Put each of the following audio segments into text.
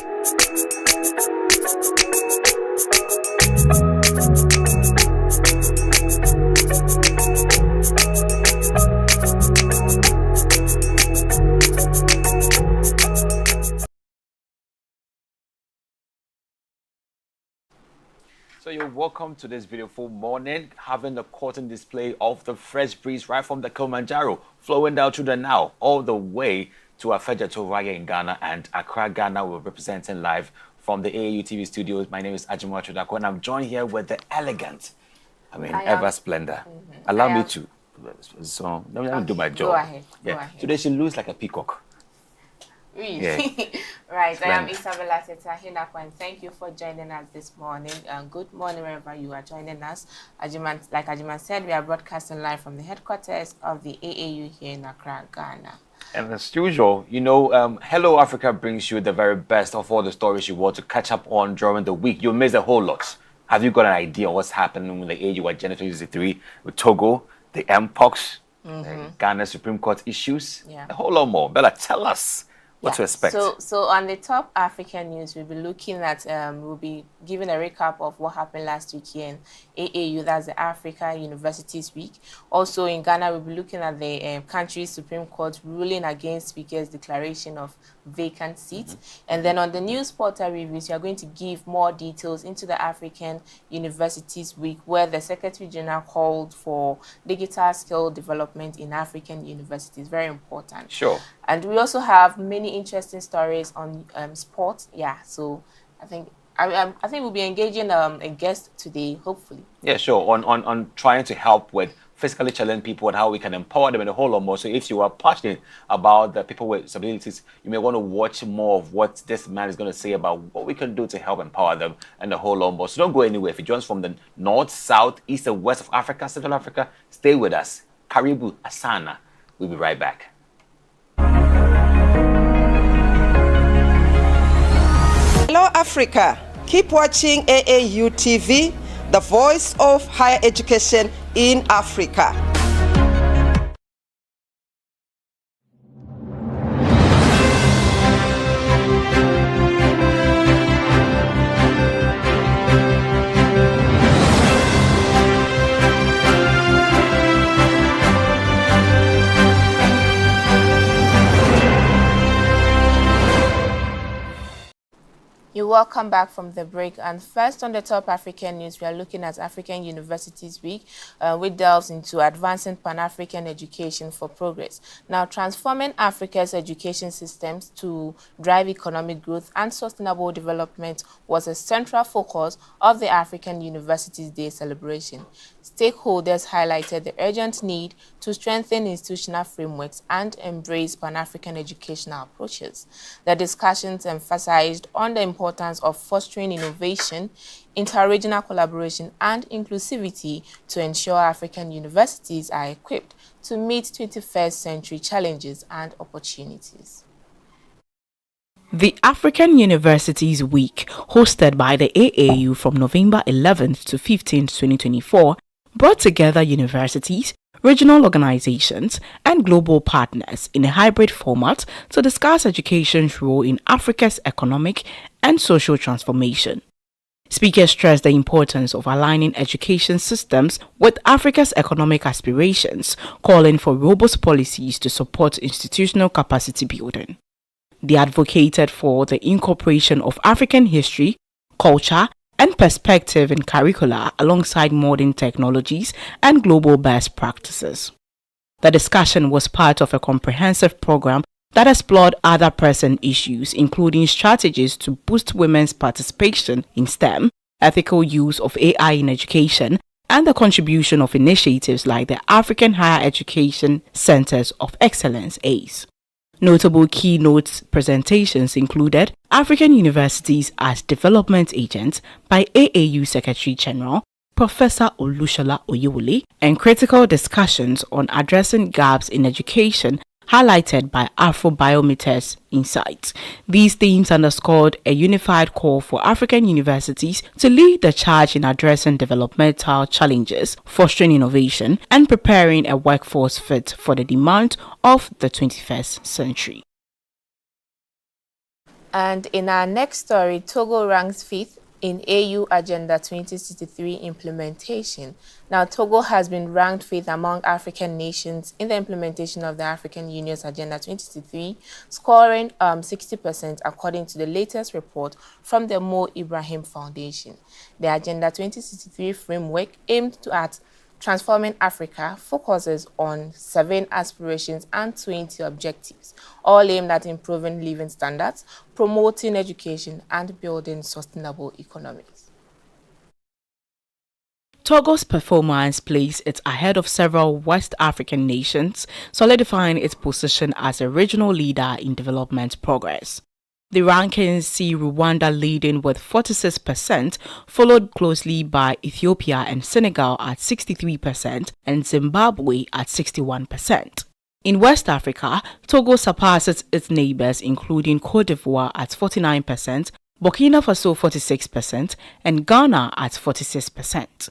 So you're welcome to this beautiful morning, having the cotton display of the fresh breeze right from the Kilimanjaro, flowing down through the Nile, all the way to Afeja in Ghana, and Accra, Ghana. We're representing live from the AAU TV studios. My name is Agyemang, and I'm joined here with the elegant, ever splendor. Allow me to. So let me do my job. Go ahead. Yeah. Go ahead. Today she looks like a peacock. Really? Yeah. Right. Splendid. I am Isabella and thank you for joining us this morning. Good morning wherever you are joining us. Like Agyemang said, we are broadcasting live from the headquarters of the AAU here in Accra, Ghana. And as usual, Hello Africa brings you the very best of all the stories you want to catch up on during the week. You'll miss a whole lot. Have you got an idea of what's happening with the AAU Agenda 2023, with Togo, the MPOX, Ghana Supreme Court issues? Yeah. A whole lot more. Bella, tell us what to expect. So on the top African news, we'll be looking at, we'll be giving a recap of what happened last week here in AAU, that's the Africa Universities Week. Also in Ghana, we'll be looking at the country's Supreme Court ruling against Speaker's declaration of vacant seats. And then on the news portal reviews, we are going to give more details into the African Universities Week, where the Secretary General called for digital skill development in African universities. Very important. Sure. And we also have many interesting stories on sport. Yeah, so I think we'll be engaging a guest today, hopefully. Yeah, sure. On trying to help with physically challenged people and how we can empower them and a whole lot more. So if you are passionate about the people with disabilities, you may want to watch more of what this man is going to say about what we can do to help empower them and a whole lot more. So don't go anywhere. If you join us from the north, south, east, and west of Africa, Central Africa, stay with us. Karibu Asana. We'll be right back. Hello, Africa. Keep watching AAU TV, the voice of higher education in Africa. You're welcome back from the break. And first on the top African news, we are looking at African Universities Week, which delves into advancing Pan-African education for progress. Now, transforming Africa's education systems to drive economic growth and sustainable development was a central focus of the African Universities Day celebration. Stakeholders highlighted the urgent need to strengthen institutional frameworks and embrace Pan-African educational approaches. The discussions emphasized on the importance of fostering innovation, interregional collaboration, and inclusivity to ensure African universities are equipped to meet 21st century challenges and opportunities. The African Universities Week, hosted by the AAU from November 11th to 15th, 2024, brought together universities, regional organizations, and global partners in a hybrid format to discuss education's role in Africa's economic and social transformation. Speakers stressed the importance of aligning education systems with Africa's economic aspirations, calling for robust policies to support institutional capacity building. They advocated for the incorporation of African history, culture, and perspective in curricula alongside modern technologies and global best practices. The discussion was part of a comprehensive program that explored other pressing issues, including strategies to boost women's participation in STEM, ethical use of AI in education, and the contribution of initiatives like the African Higher Education Centers of Excellence, ACE. Notable keynote presentations included African Universities as Development Agents by AAU Secretary General Professor Olushola Oyewole, and critical discussions on addressing gaps in education highlighted by Afrobiometer's insights. These themes underscored a unified call for African universities to lead the charge in addressing developmental challenges, fostering innovation, and preparing a workforce fit for the demand of the 21st century. And in our next story, Togo ranks 5th in AU Agenda 2063 implementation. Now, Togo has been ranked 5th among African nations in the implementation of the African Union's Agenda 2063, scoring 60% according to the latest report from the Mo Ibrahim Foundation. The Agenda 2063 framework aimed at Transforming Africa focuses on 7 aspirations and 20 objectives, all aimed at improving living standards, promoting education, and building sustainable economies. Togo's performance placed it ahead of several West African nations, solidifying its position as a regional leader in development progress. The rankings see Rwanda leading with 46%, followed closely by Ethiopia and Senegal at 63% and Zimbabwe at 61%. In West Africa, Togo surpasses its neighbors including Côte d'Ivoire at 49%, Burkina Faso 46% and Ghana at 46%.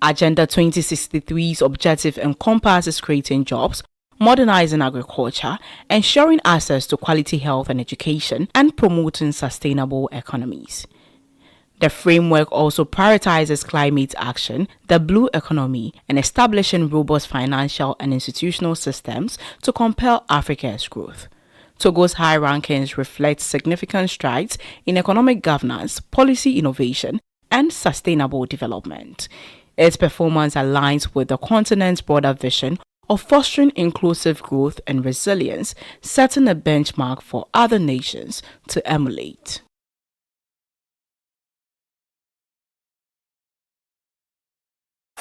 Agenda 2063's objective encompasses creating jobs, modernizing agriculture, ensuring access to quality health and education, and promoting sustainable economies. The framework also prioritizes climate action, the blue economy, and establishing robust financial and institutional systems to compel Africa's growth. Togo's high rankings reflect significant strides in economic governance, policy innovation, and sustainable development. Its performance aligns with the continent's broader vision of fostering inclusive growth and resilience, setting a benchmark for other nations to emulate.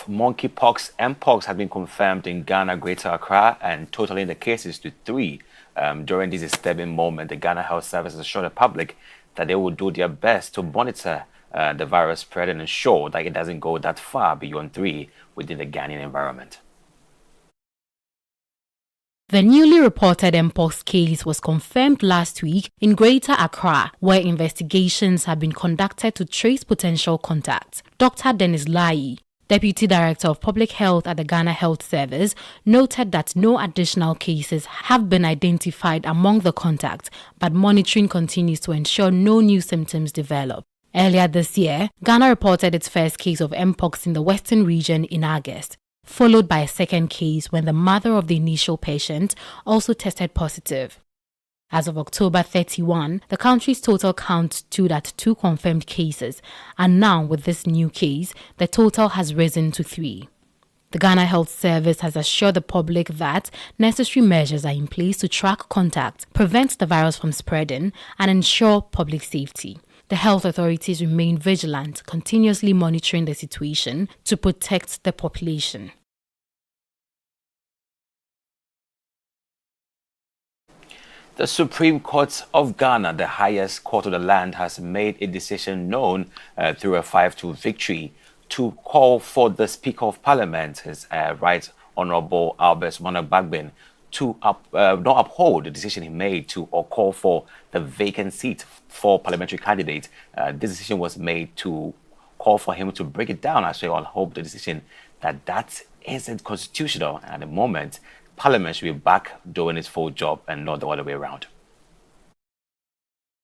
Monkeypox and pox have been confirmed in Ghana, Greater Accra, and totaling the cases to 3. During this disturbing moment, the Ghana Health Service assured the public that they will do their best to monitor the virus spread and ensure that it doesn't go that far beyond 3 within the Ghanaian environment. The newly reported Mpox case was confirmed last week in Greater Accra, where investigations have been conducted to trace potential contacts. Dr. Dennis Lai, Deputy Director of Public Health at the Ghana Health Service, noted that no additional cases have been identified among the contacts, but monitoring continues to ensure no new symptoms develop. Earlier this year, Ghana reported its first case of Mpox in the Western region in August, followed by a second case when the mother of the initial patient also tested positive. As of October 31, the country's total count stood at 2 confirmed cases, and now with this new case, the total has risen to 3. The Ghana Health Service has assured the public that necessary measures are in place to track contacts, prevent the virus from spreading, and ensure public safety. The health authorities remain vigilant, continuously monitoring the situation to protect the population. The Supreme Court of Ghana, the highest court of the land, has made a decision known through a 5-2 victory to call for the Speaker of Parliament, His Right Honourable Albert Bagbin, to not uphold the decision he made to or call for the vacant seat for parliamentary candidate. This decision was made to call for him to break it down. As we all hope the decision that isn't constitutional at the moment. Parliament should be back doing its full job and not the other way around.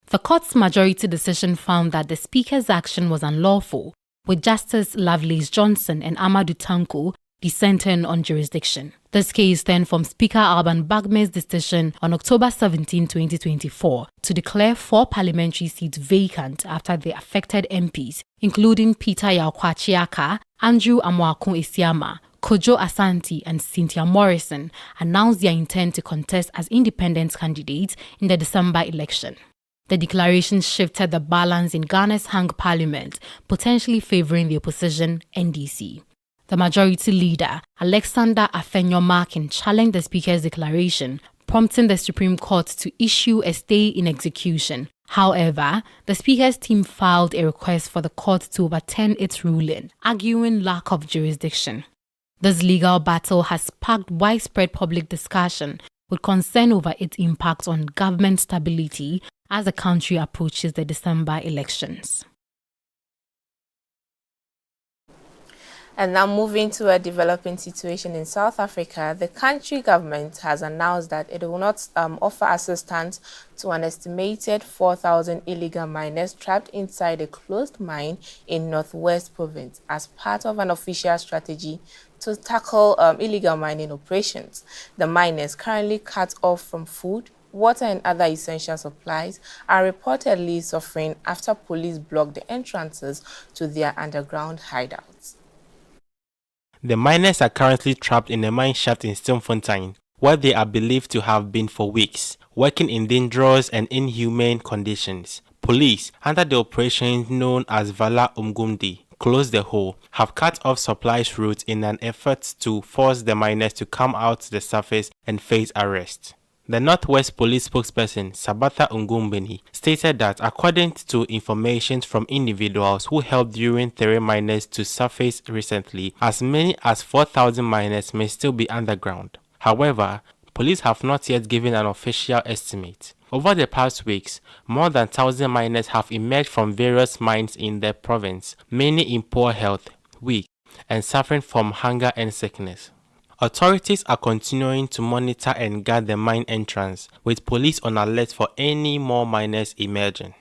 The court's majority decision found that the Speaker's action was unlawful, with Justice Lovelace Johnson and Amadou Tanko dissenting on jurisdiction. This case stemmed from Speaker Alban Bagme's decision on October 17, 2024, to declare 4 parliamentary seats vacant after the affected MPs, including Peter Yaokwachiaka, Andrew Amoakun Esiama, Kojo Asante and Cynthia Morrison, announced their intent to contest as independent candidates in the December election. The declaration shifted the balance in Ghana's hung parliament, potentially favouring the opposition NDC. The majority leader, Alexander Afenyo-Markin, challenged the Speaker's declaration, prompting the Supreme Court to issue a stay in execution. However, the Speaker's team filed a request for the court to overturn its ruling, arguing lack of jurisdiction. This legal battle has sparked widespread public discussion, with concern over its impact on government stability as the country approaches the December elections. And now moving to a developing situation in South Africa, the country government has announced that it will not offer assistance to an estimated 4,000 illegal miners trapped inside a closed mine in Northwest Province as part of an official strategy to tackle illegal mining operations. The miners, currently cut off from food, water and other essential supplies, are reportedly suffering after police blocked the entrances to their underground hideouts. The miners are currently trapped in a mine shaft in Stilfontein, where they are believed to have been for weeks, working in dangerous and inhumane conditions. Police, under the operation known as Vala Umgumdi, close the hole, have cut off supplies routes in an effort to force the miners to come out to the surface and face arrest. The Northwest Police spokesperson, Sabatha Ungumbeni, stated that according to information from individuals who helped during 3 miners to surface recently, as many as 4,000 miners may still be underground. However, police have not yet given an official estimate. Over the past weeks, more than 1,000 miners have emerged from various mines in the province, many in poor health, weak, and suffering from hunger and sickness. Authorities are continuing to monitor and guard the mine entrance, with police on alert for any more miners emerging.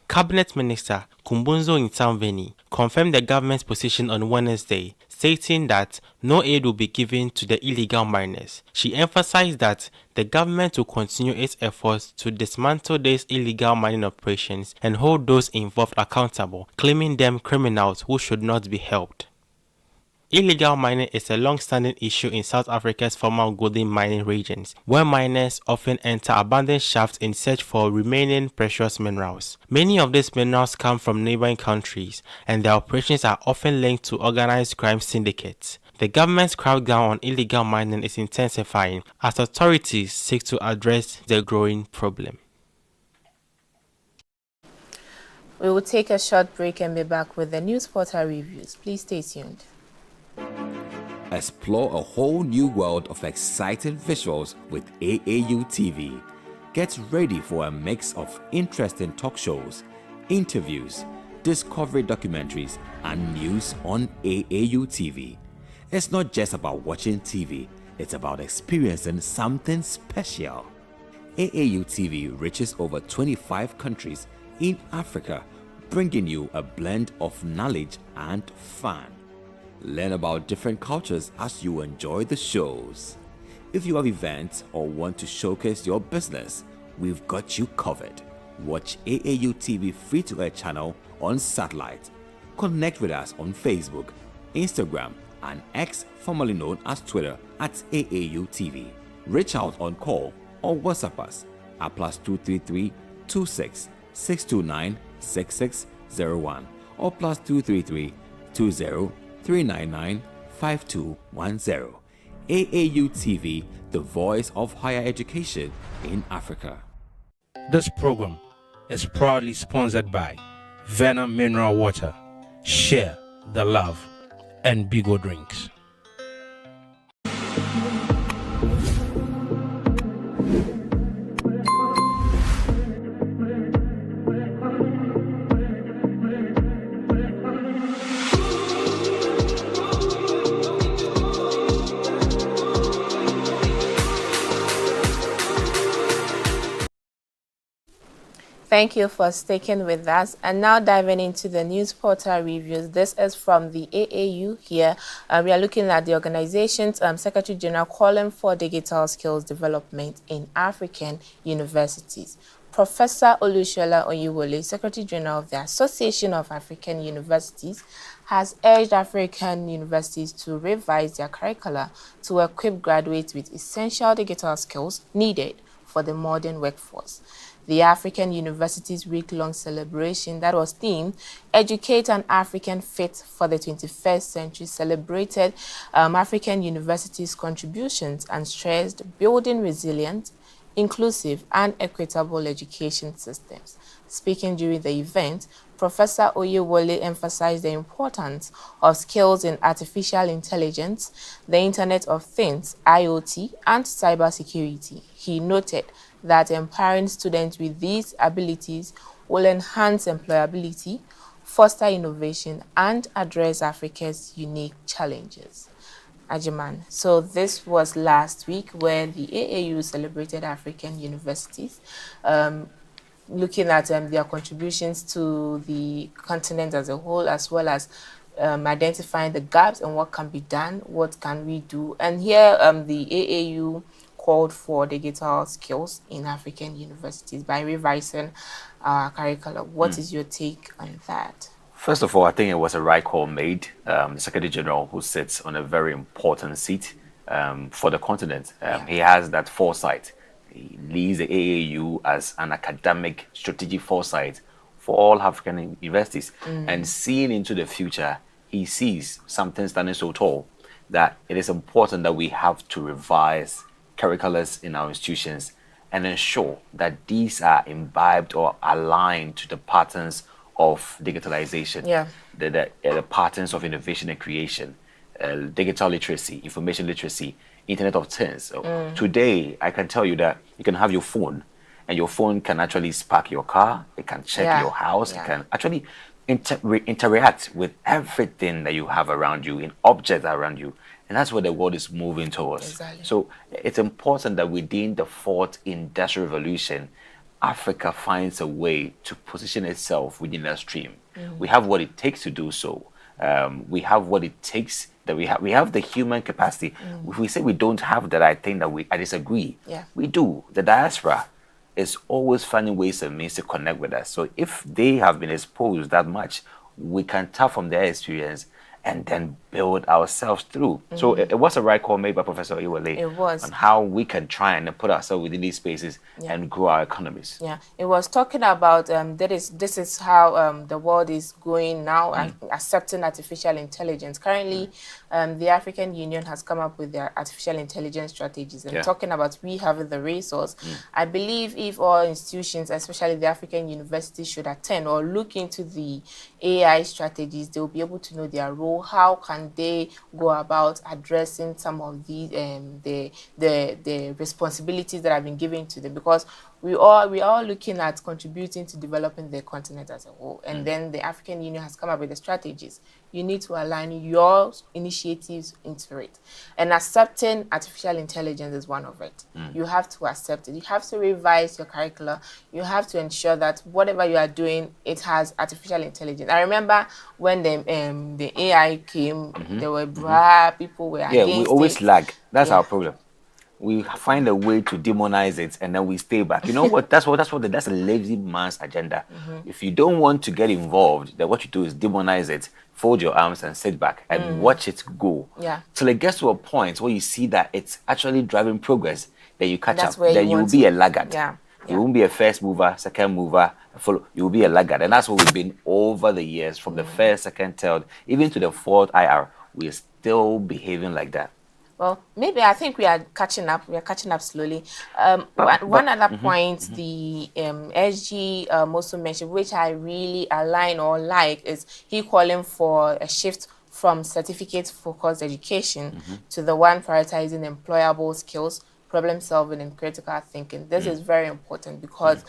Cabinet Minister Kumbunzo Ntamveni confirmed the government's position on Wednesday, stating that no aid will be given to the illegal miners. She emphasized that the government will continue its efforts to dismantle these illegal mining operations and hold those involved accountable, claiming them criminals who should not be helped. Illegal mining is a long-standing issue in South Africa's former golden mining regions, where miners often enter abandoned shafts in search for remaining precious minerals. Many of these minerals come from neighboring countries, and their operations are often linked to organized crime syndicates. The government's crackdown on illegal mining is intensifying as authorities seek to address the growing problem. We will take a short break and be back with the news portal reviews. Please stay tuned. Explore a whole new world of exciting visuals with AAU TV. Get ready for a mix of interesting talk shows, interviews, discovery documentaries, and news on AAU TV. It's not just about watching TV, it's about experiencing something special. AAU TV reaches over 25 countries in Africa, bringing you a blend of knowledge and fun. Learn about different cultures as you enjoy the shows. If you have events or want to showcase your business, we've got you covered. Watch AAU TV free-to-air channel on satellite. Connect with us on Facebook, Instagram, and X, formerly known as Twitter, at AAU TV. Reach out on call or WhatsApp us at +233 26 629 6601 or +233 20 399 5210. AAU TV, the voice of higher education in Africa. This program is proudly sponsored by Venom Mineral Water, Share the Love, and Bigo Drinks. Thank you for sticking with us. And now diving into the news portal reviews. This is from the AAU here. We are looking at the organization's Secretary General calling for digital skills development in African universities. Professor Olushola Oyiwole, Secretary General of the Association of African Universities, has urged African universities to revise their curricula to equip graduates with essential digital skills needed for the modern workforce. The African Universities Week-long celebration that was themed Educate an African Fit for the 21st Century celebrated African universities' contributions and stressed building resilient, inclusive, and equitable education systems. Speaking during the event, Professor Oyewole emphasized the importance of skills in artificial intelligence, the Internet of Things, IoT, and cybersecurity. He noted that empowering students with these abilities will enhance employability, foster innovation, and address Africa's unique challenges. Agyemang. So this was last week where the AAU celebrated African universities, looking at their contributions to the continent as a whole, as well as identifying the gaps and what can be done, what can we do. And here the AAU called for digital skills in African universities by revising our curriculum. What is your take on that? First of all, I think it was a right call made. The Secretary General, who sits on a very important seat for the continent, he has that foresight. He leads the AAU as an academic strategic foresight for all African universities. And seeing into the future, he sees something standing so tall that it is important that we have to revise curriculums in our institutions and ensure that these are imbibed or aligned to the patterns of digitalization, the patterns of innovation and creation, digital literacy, information literacy, Internet of Things. Today, I can tell you that you can have your phone, and your phone can actually spark your car, it can check your house, it can actually interact with everything that you have around you, in objects around you. And that's where the world is moving towards. Exactly. So it's important that within the fourth industrial revolution, Africa finds a way to position itself within that stream. We have what it takes to do so. We have what it takes, that we have the human capacity. If we say we don't have that, I think that I disagree. We do. The diaspora is always finding ways and means to connect with us. So if they have been exposed that much, we can tap from their experience and then build ourselves through. So it was a right call made by Professor Iwale. It was. On how we can try and put ourselves within these spaces and grow our economies. Yeah, it was talking about this is how the world is going now, accepting artificial intelligence. Currently, the African Union has come up with their artificial intelligence strategies and talking about we have the resource. I believe if all institutions, especially the African universities, should attend or look into the AI strategies, they will be able to know their role. How can they go about addressing some of the responsibilities that have been given to them? Because we are looking at contributing to developing the continent as a whole, and then the African Union has come up with the strategies. You need to align your initiatives into it, and accepting artificial intelligence is one of it. You have to accept it. You have to revise your curricula. You have to ensure that whatever you are doing, it has artificial intelligence. I remember when the AI came, there were people were against we always lag. That's Yeah. our problem. We find a way to demonize it and then we stay back. You know what? That's a lazy man's agenda. If you don't want to get involved, then what you do is demonize it, fold your arms and sit back and watch it go. Till it gets to a point where you see that it's actually driving progress, then you catch up. Then you will be a laggard. You won't be a first mover, second mover, follow. You will be a laggard. And that's what we've been over the years, from the first, second, third, even to the fourth IR. We are still behaving like that. Well, maybe I think we are catching up. We are catching up slowly. One other point the SG also mentioned, which I really align or like, is he calling for a shift from certificate-focused education to the one prioritizing employable skills, problem solving, and critical thinking. This is very important because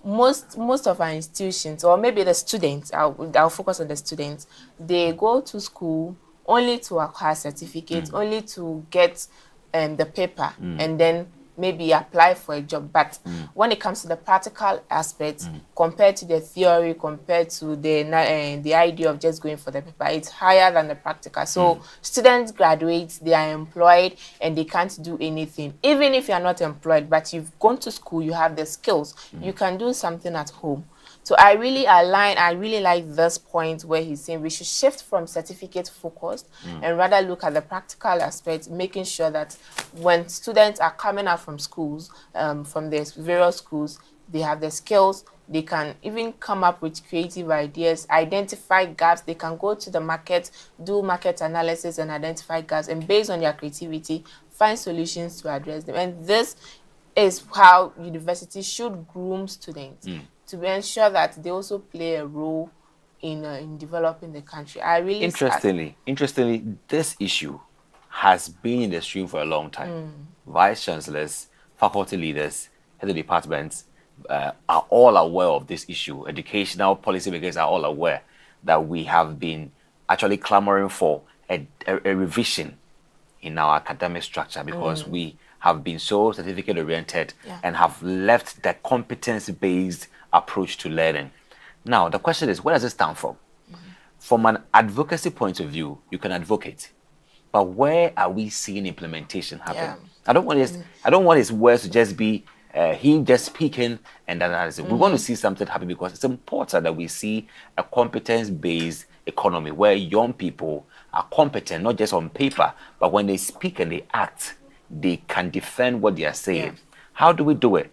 most of our institutions, or maybe the students, I'll focus on the students, they go to school only to acquire certificates, only to get the paper, and then maybe apply for a job. But when it comes to the practical aspects, compared to the theory, compared to the idea of just going for the paper, it's higher than the practical. So students graduate, they are employed, and they can't do anything. Even if you are not employed, but you've gone to school, you have the skills, you can do something at home. So I really like this point where he's saying we should shift from certificate focused and rather look at the practical aspect, making sure that when students are coming out from schools, from the various schools, they have the skills, they can even come up with creative ideas, identify gaps, they can go to the market, do market analysis and identify gaps, and based on their creativity, find solutions to address them. And this is how universities should groom students. To ensure that they also play a role in developing the country. I really interestingly, this issue has been in the stream for a long time. Vice chancellors, faculty leaders, head of departments are all aware of this issue. Educational policymakers are all aware. that we have been actually clamoring for a revision in our academic structure, because we have been so certificate oriented and have left the competence based approach to learning. Now the question is, where does it stand from? From an advocacy point of view, you can advocate, but where are we seeing implementation happen? I don't want his words to just be him just speaking and analyzing. We want to see something happen, because it's important that we see a competence-based economy where young people are competent, not just on paper, but when they speak and they act, they can defend what they are saying. How do we do it?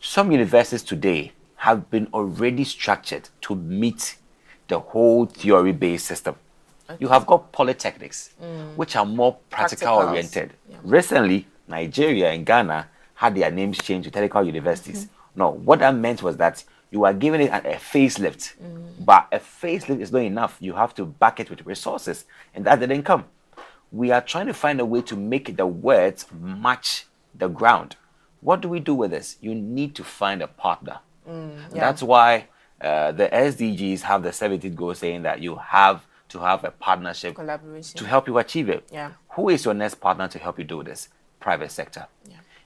Some universities today have been already structured to meet the whole theory-based system. You have got polytechnics, which are more practical oriented. Recently, Nigeria and Ghana had their names changed to technical universities. Now, what that meant was that you are giving it a facelift, but a facelift is not enough. You have to back it with resources, and that didn't come. We are trying to find a way to make the words match the ground. What do we do with this? You need to find a partner. That's why the SDGs have the 17th goal saying that you have to have a partnership to help you achieve it. Who is your next partner to help you do this? Private sector.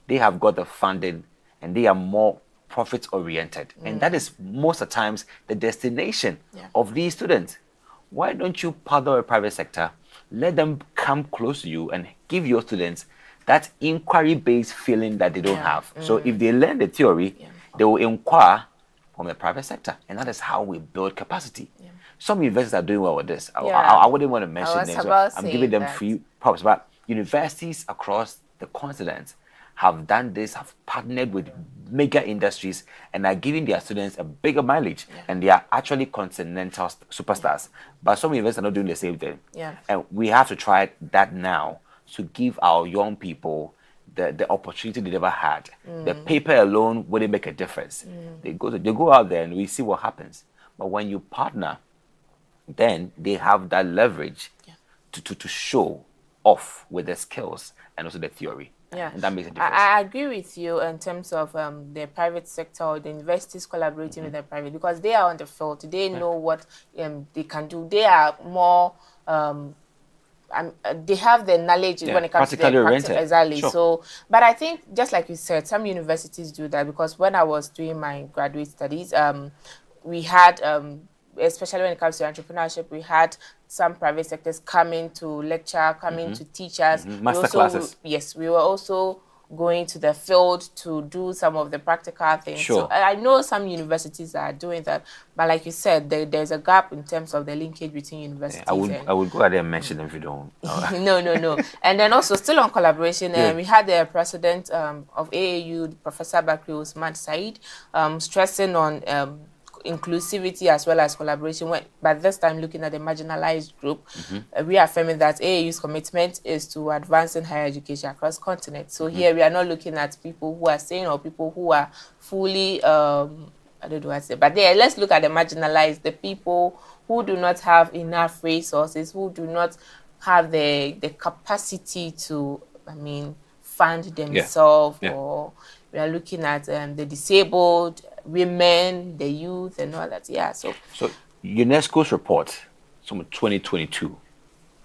They have got the funding and they are more profit oriented. And that is most of the times the destination of these students. Why don't you partner with private sector? Let them come close to you and give your students that inquiry-based feeling that they don't have. So if they learn the theory, they will inquire from the private sector. And that is how we build capacity. Some universities are doing well with this. I wouldn't want to mention names. So I'm giving them free props. But universities across the continent have done this, have partnered with mega industries, and are giving their students a bigger mileage. And they are actually continental superstars. But some universities are not doing the same thing. And we have to try that now to give our young people the opportunity they never had. The paper alone wouldn't make a difference. They go out there and we see what happens. But when you partner, then they have that leverage to show off with the skills and also the theory. And that makes a difference. I agree with you in terms of the private sector or the universities collaborating with the private, because they are on the field. They know what they can do. They are more they have the knowledge when it comes to their practice. Exactly. So, but I think, just like you said, some universities do that, because when I was doing my graduate studies, we had, especially when it comes to entrepreneurship, we had some private sectors coming to lecture, coming to teach us. Master classes. Yes, we were also going to the field to do some of the practical things. So I know some universities are doing that, but like you said, there's a gap in terms of the linkage between universities. I would go ahead and mention them if you don't. No. And then also, still on collaboration, we had the president of AAU, Professor Bakri Osman Said, stressing on inclusivity as well as collaboration, but this time looking at the marginalized group, reaffirming that AAU's commitment is to advancing higher education across continents. So here we are not looking at people who are sane or people who are fully, I don't know what to say, but there, let's look at the marginalized, the people who do not have enough resources, who do not have the capacity to, fund themselves, or we are looking at the disabled, women, the youth, and all that. So UNESCO's report from 2022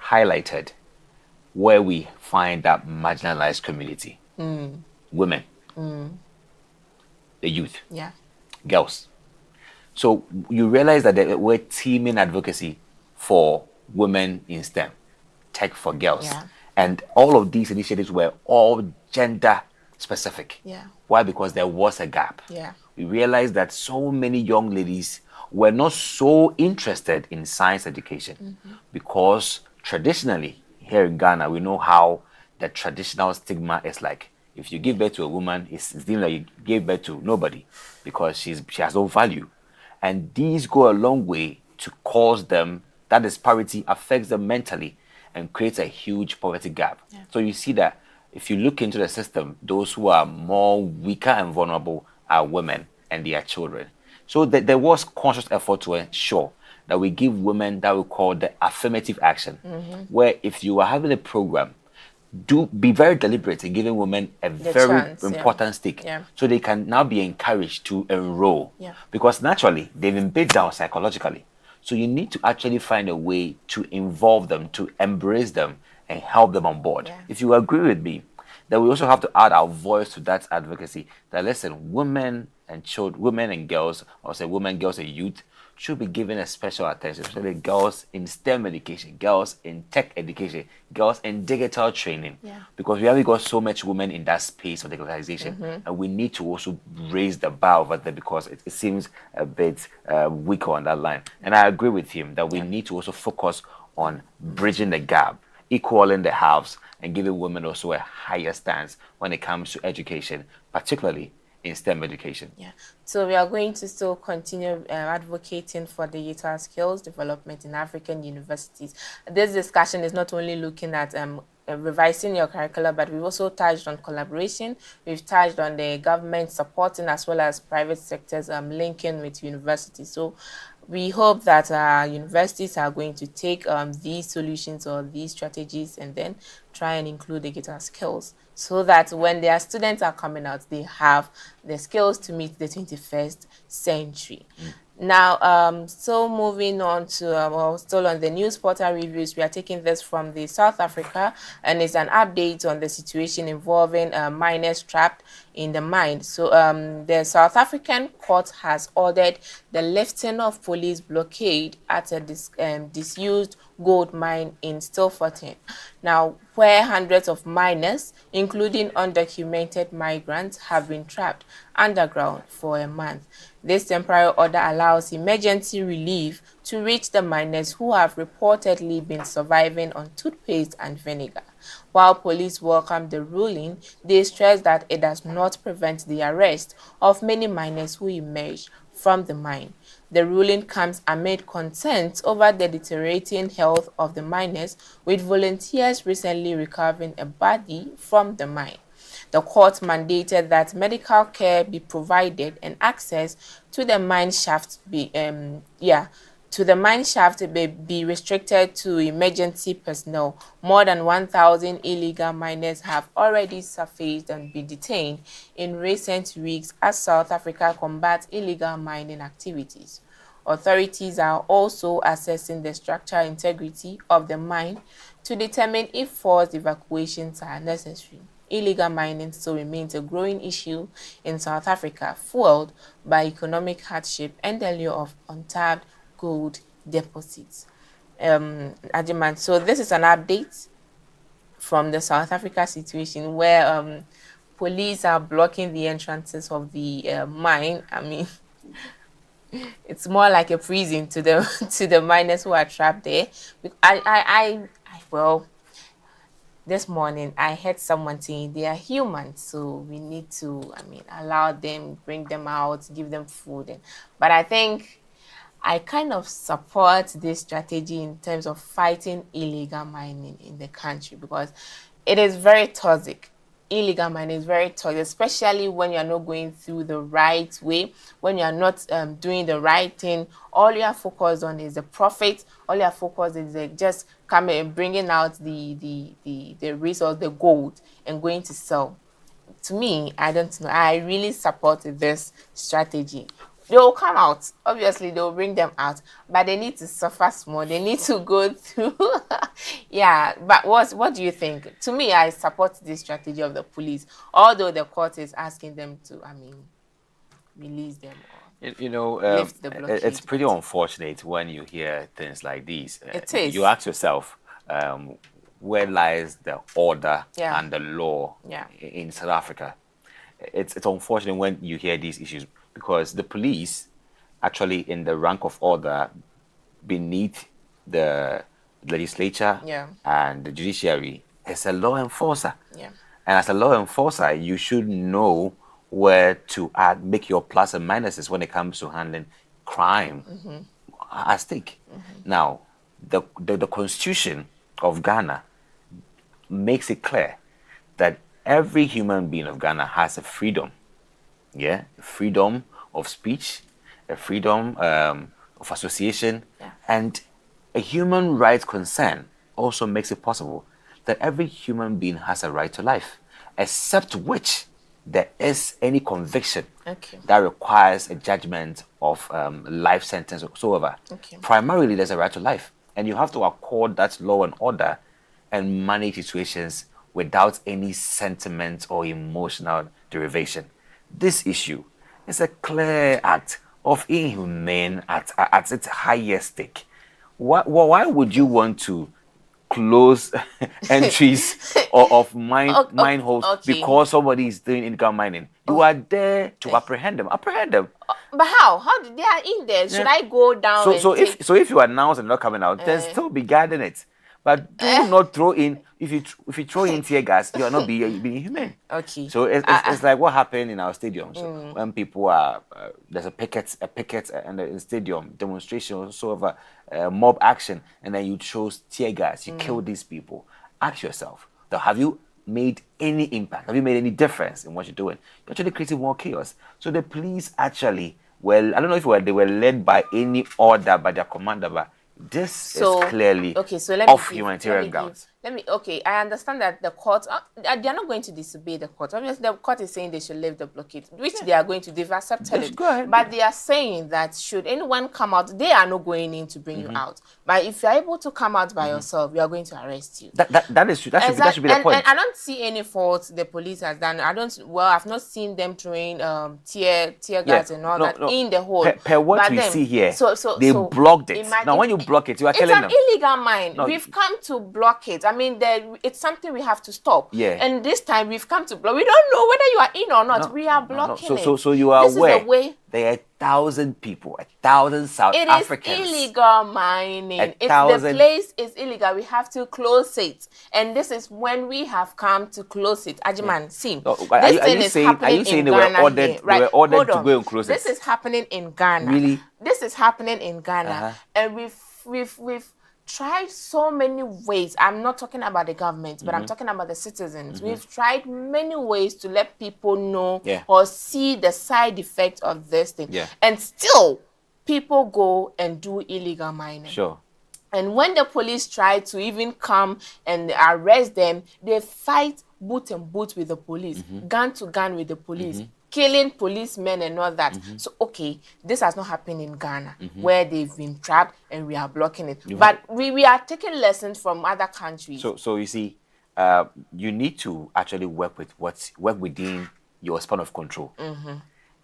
highlighted where we find that marginalized community: women, the youth, girls. So you realize that we're teaming advocacy for women in STEM, tech for girls, and all of these initiatives were all gender specific. Why? Because there was a gap. We realized that so many young ladies were not so interested in science education because traditionally here in Ghana, we know how the traditional stigma is like. If you give birth to a woman, it's deemed like you gave birth to nobody because she has no value. And these go a long way to cause them, that disparity affects them mentally and creates a huge poverty gap. So you see that if you look into the system, those who are more weaker and vulnerable are women and their children. So there was conscious effort to ensure that we give women that we call the affirmative action, where if you are having a program, be very deliberate in giving women a very important stake, so they can now be encouraged to enroll, because naturally they've been beat down psychologically. So you need to actually find a way to involve them, to embrace them, and help them on board. Yeah. If you agree with me, then we also have to add our voice to that advocacy. That listen, women and children, women and girls, or say women, girls, and youth should be given a special attention, especially girls in STEM education, girls in tech education, girls in digital training. Yeah. Because we haven't got so much women in that space of digitalization, and we need to also raise the bar over there because it seems a bit weaker on that line. And I agree with him that we need to also focus on bridging the gap, equaling the halves, and giving women also a higher stance when it comes to education, particularly in STEM education. Yeah. So we are going to still continue advocating for digital skills development in African universities. This discussion is not only looking at revising your curricula, but we've also touched on collaboration. We've touched on the government supporting as well as private sectors linking with universities. So we hope that universities are going to take these solutions or these strategies and then try and include digital skills so that when their students are coming out, they have the skills to meet the 21st century. Now, so moving on to, well, still on the news portal reviews, we are taking this from the South Africa, and it's an update on the situation involving miners trapped in the mine. So the South African court has ordered the lifting of police blockade at a disused gold mine in Stilfontein. Now, where hundreds of miners, including undocumented migrants, have been trapped underground for a month. This temporary order allows emergency relief to reach the miners who have reportedly been surviving on toothpaste and vinegar. While police welcome the ruling, they stress that it does not prevent the arrest of many miners who emerged from the mine. The ruling comes amid concerns over the deteriorating health of the miners, with volunteers recently recovering a body from the mine. The court mandated that medical care be provided and access to the mine shaft be restricted to emergency personnel. More than 1,000 illegal miners have already surfaced and been detained in recent weeks as South Africa combats illegal mining activities. Authorities are also assessing the structural integrity of the mine to determine if forced evacuations are necessary. Illegal mining still remains a growing issue in South Africa, fueled by economic hardship and the lure of untapped gold deposits. Agyemang, so this is an update from the South Africa situation where police are blocking the entrances of the mine. I mean, it's more like a prison to the to the miners who are trapped there. Well, this morning I heard someone saying they are human, so we need to, allow them, bring them out, give them food. But I think I kind of support this strategy in terms of fighting illegal mining in the country because it is very toxic. Illegal mining is very toxic, especially when you're not going through the right way, when you're not doing the right thing. All you are focused on is the profit. All you are focused is just coming and bringing out the resource, the gold, and going to sell. To me, I don't know. I really support this strategy. They will come out. Obviously, they will bring them out, but they need to suffer small. They need to go through. Yeah, but what do you think? To me, I support this strategy of the police, although the court is asking them to, release them. Lift the blockade. It's pretty unfortunate when you hear things like these. It is. You ask yourself, where lies the order and the law in South Africa? It's unfortunate when you hear these issues because the police, actually in the rank of order beneath the legislature and the judiciary, is a law enforcer. Yeah. And as a law enforcer, you should know where to make your plus and minuses when it comes to handling crime at stake. Now, the Constitution of Ghana makes it clear that every human being of Ghana has a freedom. Freedom of speech, a freedom of association, and a human rights concern also makes it possible that every human being has a right to life, except which there is any conviction Okay. that requires a judgment of life sentence or so ever, Okay. primarily there's a right to life. And you have to accord that law and order and manage situations without any sentiment or emotional derivation. This issue is a clear act of inhumane at its highest stake. Why would you want to close entries of mine holes because somebody is doing illegal mining? You are there to apprehend them. Apprehend them. But how? How did they are in there? Should I go down? If you announce and not coming out, then still be guarding it. But do not throw in. If you throw in tear gas, you are not being inhumane. Okay. So it's like what happened in our stadiums when people are there's a picket and the stadium demonstration, sort of a mob action, and then you chose tear gas. You kill these people. Ask yourself, have you made any impact? Have you made any difference in what you're doing? You're actually creating more chaos. So the police actually, well, I don't know if they were led by any order by their commander, but this is clearly off humanitarian grounds. I understand that the court, they are not going to disobey the court. Obviously, the court is saying they should lift the blockade, which they are going to. They've accepted it. Go ahead. But they are saying that should anyone come out, they are not going in to bring you out. But if you are able to come out by yourself, we are going to arrest you. That is true. That should be the point. And I don't see any fault the police has done. I've not seen them throwing tear gas and all that in the hole. Per what we see here, they blocked it. Now, when you block it, you are killing them. It's an illegal mine. We've come to block it. I mean, it's something we have to stop. Yeah. And this time we've come to block. We don't know whether you are in or not. We are blocking it. So you are aware. Is the way. There are 1,000 people, 1,000 South Africans. It is illegal mining. If the place is illegal, we have to close it. And this is when we have come to close it. Agyemang, see, this thing is happening in Ghana. They were ordered to go and close it? This is happening in Ghana. Really? This is happening in Ghana. And we've tried so many ways. I'm not talking about the government, but I'm talking about the citizens. We've tried many ways to let people know or see the side effect of this thing. And still, people go and do illegal mining. Sure. And when the police try to even come and arrest them, they fight boot and boot with the police, gun to gun with the police. Killing policemen and all that. So, this has not happened in Ghana, where they've been trapped and we are blocking it. But we are taking lessons from other countries. So you see, you need to actually work within your span of control.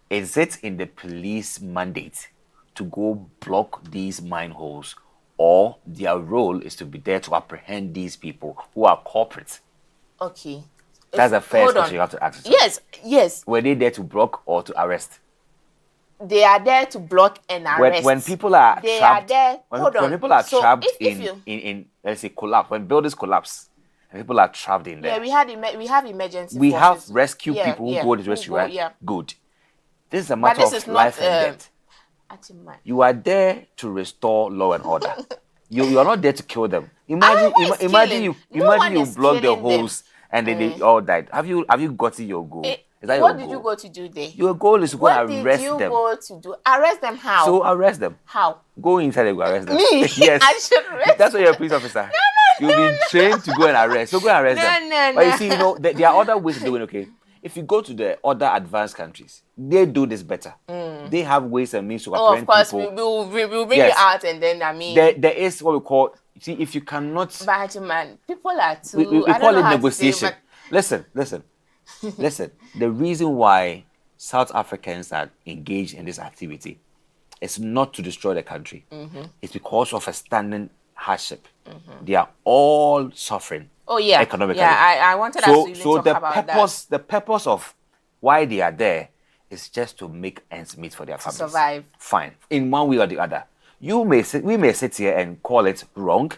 Is it in the police mandate to go block these mine holes, or their role is to be there to apprehend these people who are culprits? Okay. That's the first question you have to ask yourself. Yes. Were they there to block or to arrest? They are there to block and arrest. When people are trapped, when people are trapped in let's say collapse, when buildings collapse, and people are trapped in there. Yeah, we have emergency. We have rescue people who go to rescue, right? Yeah. Good. This is a matter of life and death. You are there to restore law and order. you are not there to kill them. Imagine you block the holes. And then they all died. Have you gotten your goal? Is that your goal? What did you go to do there? Your goal is to go and arrest them. What did you go to do? Arrest them how? So arrest them. How? Go inside and go arrest them. Me? Yes. I should arrest That's why you're a police officer. You've been trained to go and arrest. So go and arrest them. But you see, there are other ways of doing it, If you go to the other advanced countries, they do this better. They have ways and means to apprehend people. Of course, we'll bring you out and then, there is what we call, see, if you cannot... But man, people are too... We call it negotiation. Listen. The reason why South Africans are engaged in this activity is not to destroy the country. It's because of a standing hardship. They are all suffering economically. Yeah, I wanted us to even talk about that. The purpose of why they are there is just to make ends meet for their families. Survive. Fine. In one way or the other. We may sit here and call it wrong.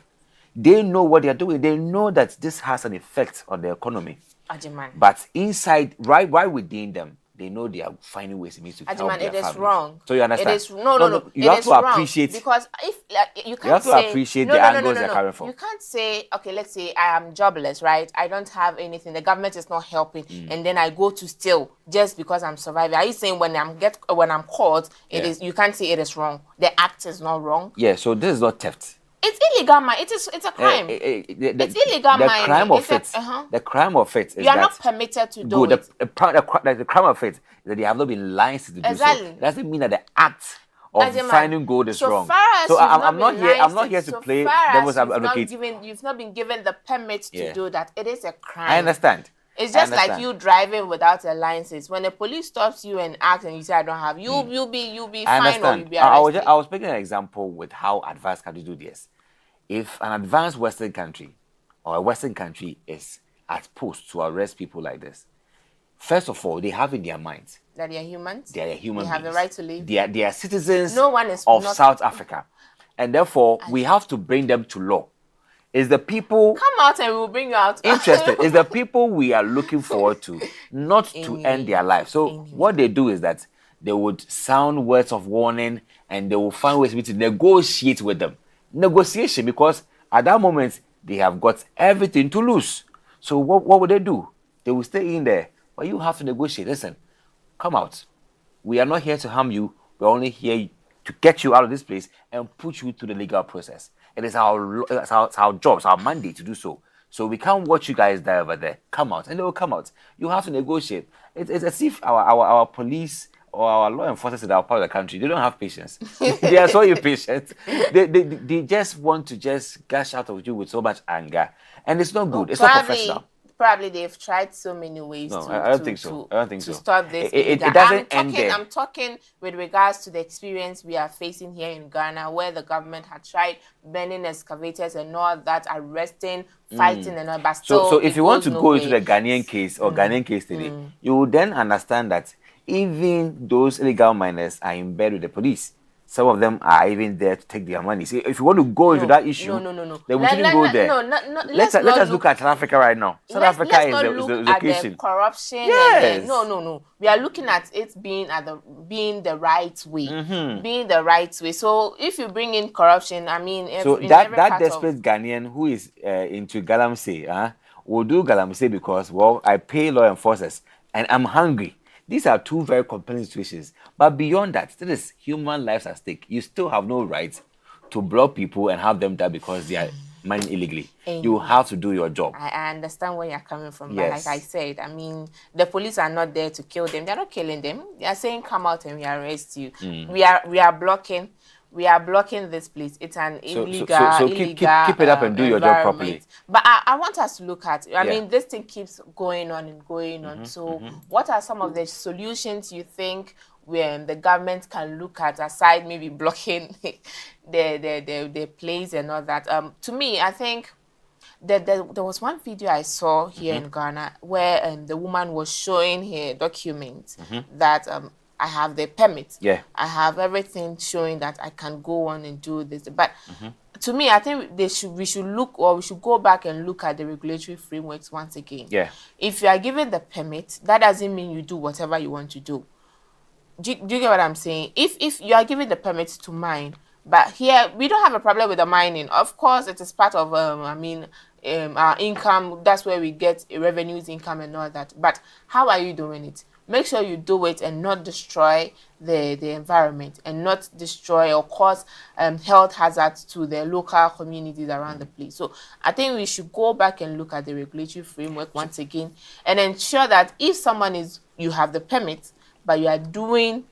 They know what they are doing. They know that this has an effect on the economy. Agyemang. But inside, right within them, they know they are finding ways to help their families. It is wrong. So you understand? It is no. You have to appreciate. Because if you can't you have to appreciate the angles they're coming from. You can't say, okay, let's say I am jobless, right? I don't have anything. The government is not helping, and then I go to steal just because I'm surviving. Are you saying when I'm caught, it is? You can't say it is wrong. The act is not wrong. Yeah. So this is not theft. It's illegal mining. It's a crime. It's illegal mining. The crime of it is you are that not permitted to do it. The crime of it is that they have not been licensed to do so. It doesn't mean that the act of finding gold is wrong. So I'm not here to play devil's advocate. You've not been given the permit to do that. It is a crime. I understand. It's just like you driving without a license. When the police stops you and asks and you say I don't have, you'll be fined or you'll be arrested. I was making an example with how advanced countries do this. If an advanced Western country or a Western country is at post to arrest people like this, first of all, they have in their minds that they are humans. They are human. They have the right to live. They are citizens of South Africa, and therefore we have to bring them to law. Is the people come out and we will bring you out? Interested is the people we are looking forward to, not to end their life. So what they do is that they would sound words of warning and they will find ways to negotiate with them. Negotiation, because at that moment they have got everything to lose. So what would they do? They will stay in there, but you have to negotiate. Listen, come out. We are not here to harm you. We're only here to get you out of this place and put you through the legal process. It is our job, it's our mandate to do so. So we can't watch you guys die over there. Come out, and they will come out. You have to negotiate. It's as if our police or our law enforcement in our part of the country, they don't have patience. They are so impatient. They just want to just gush out of you with so much anger, and it's not good. It's not professional. Probably they've tried so many ways I don't think so. To stop this. It doesn't end there. I'm talking with regards to the experience we are facing here in Ghana, where the government had tried burning excavators and all that, arresting, fighting and all that. So if you want to go into the Ghanaian case or Ghanaian case today, you will then understand that even those illegal miners are in bed with the police. Some of them are even there to take their money. See, if you want to go into that issue, then we shouldn't go there. Let us look at South Africa right now. South Africa is the location. At the corruption. Yes. No. We are looking at it being the right way. Being the right way. So if you bring in corruption, I mean, that desperate Ghanaian who is into galamsey, will do galamsey because, well, I pay law enforcers and I'm hungry. These are two very compelling situations. But beyond that, there is human lives at stake. You still have no right to block people and have them die because they are mining illegally. You have to do your job. I understand where you're coming from. Yes. But like I said, I mean, the police are not there to kill them. They're not killing them. They are saying, come out and we arrest you. We are blocking. We are blocking this place. It's an illegal, so keep it up and do your job properly. But I want us to look at, I mean, this thing keeps going on and going on. So what are some of the solutions you think the government can look at, aside maybe blocking the place and all that? To me, I think that there was one video I saw here in Ghana where the woman was showing her documents that I have the permit. Yeah. I have everything showing that I can go on and do this. But to me, I think we should go back and look at the regulatory frameworks once again. Yeah. If you are given the permit, that doesn't mean you do whatever you want to do. Do you get what I'm saying? If you are given the permit to mine, but here we don't have a problem with the mining. Of course, it is part of our income. That's where we get revenues, income, and all that. But how are you doing it? Make sure you do it and not destroy the environment and not destroy or cause health hazards to the local communities around the place. So I think we should go back and look at the regulatory framework once again and ensure that if you have the permit, but you are doing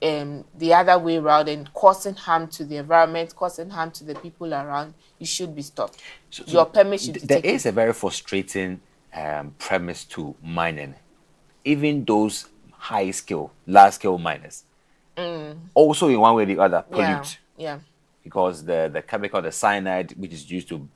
the other way around and causing harm to the environment, causing harm to the people around, you should be stopped. Your permit should be taken. There is a very frustrating premise to mining. Even those large-scale miners, also in one way or the other, pollute. Yeah. Because the chemical, the cyanide, which is used to